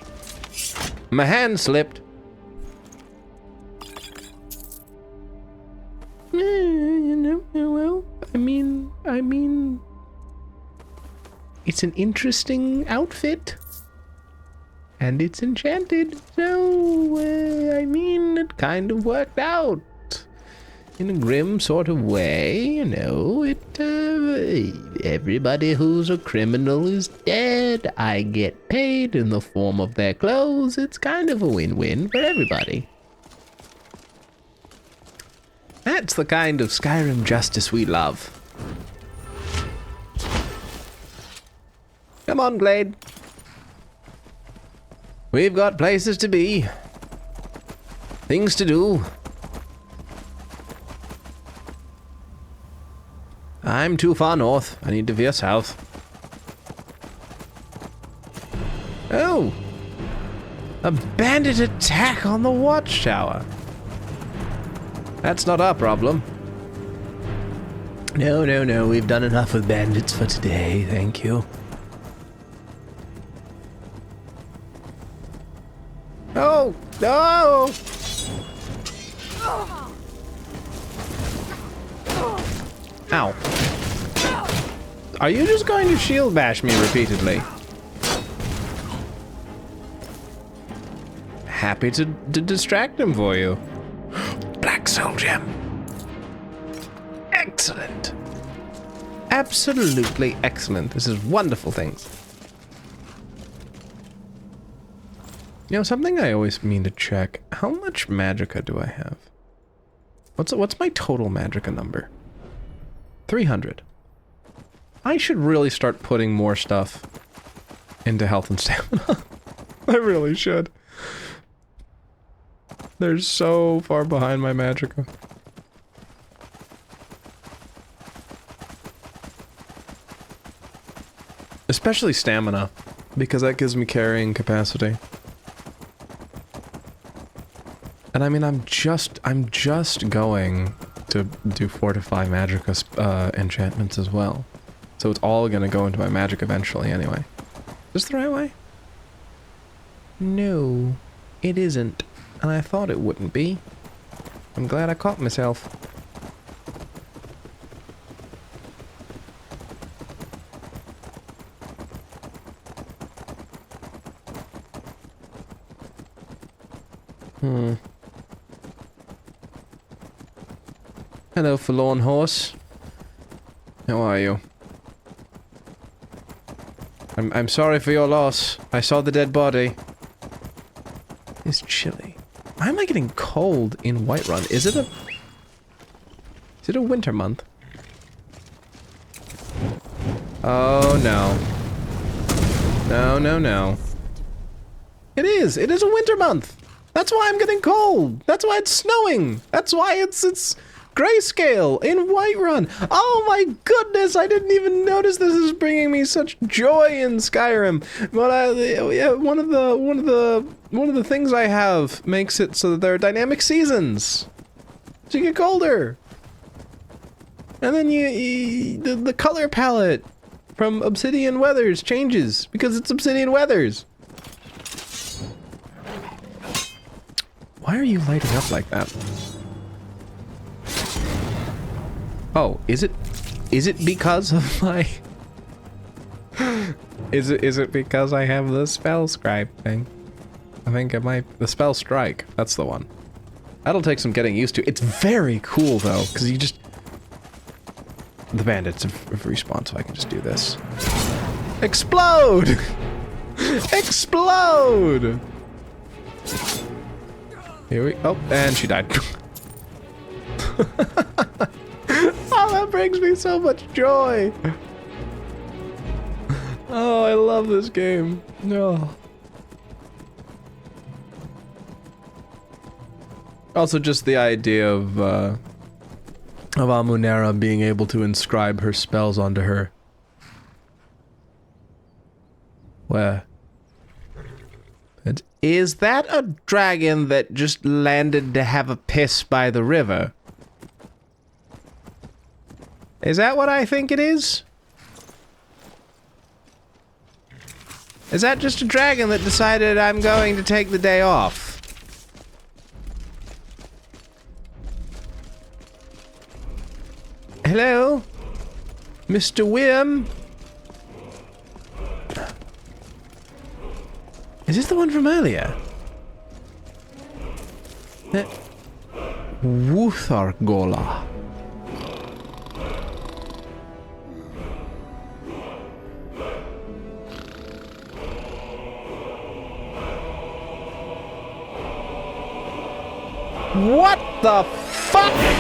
My hand slipped. Well, I mean, it's an interesting outfit, and it's enchanted, so, I mean, it kind of worked out. in a grim sort of way, you know. Everybody who's a criminal is dead. I get paid in the form of their clothes. It's kind of a win-win for everybody. That's the kind of Skyrim justice we love. Come on, Glade. We've got places to be. Things to do. I'm too far north. I need to veer south. Oh! A bandit attack on the watchtower. That's not our problem. No, no, no. We've done enough with bandits for today. Thank you. Oh! No! Ow. Are you just going to shield bash me repeatedly? Happy to distract him for you. Black Soul Gem. Excellent. Absolutely excellent. This is wonderful things. You know, something I always mean to check. How much magicka do I have? What's my total magicka number? 300. I should really start putting more stuff into health and stamina. I really should. They're so far behind my magicka. Especially stamina, because that gives me carrying capacity. And I mean, I'm just going to do fortify magicka enchantments as well. So it's all gonna go into my magic eventually anyway. Is this the right way? No, it isn't. And I thought it wouldn't be. I'm glad I caught myself. Hello, forlorn horse. How are you? I'm sorry for your loss. I saw the dead body. It's chilly. Why am I getting cold in Whiterun? Is it a winter month? Oh no. No, no, no. It is a winter month. That's why I'm getting cold. That's why it's snowing. That's why it's grayscale in Whiterun. Oh my goodness, I didn't even notice this is bringing me such joy in Skyrim. But one of the things I have makes it so that there are dynamic seasons. So you get colder. And then the color palette from Obsidian Weathers changes because it's Obsidian Weathers. Why are you lighting up like that? Oh, is it because of my is it because I have the spell scribe thing? I think it might, the spell strike, that's the one. That'll take some getting used to. It's very cool though, because you just, the bandits have respawned, so I can just do this. Explode! Explode! Here we, oh, and she died. Oh, that brings me so much joy. Oh, I love this game. No. Also, just the idea of Amunera being able to inscribe her spells onto her. Where? And is that a dragon that just landed to have a piss by the river? Is that what I think it is? Is that just a dragon that decided I'm going to take the day off? Hello? Mr. Wim? Is this the one from earlier? Wuthargola. What the fuck?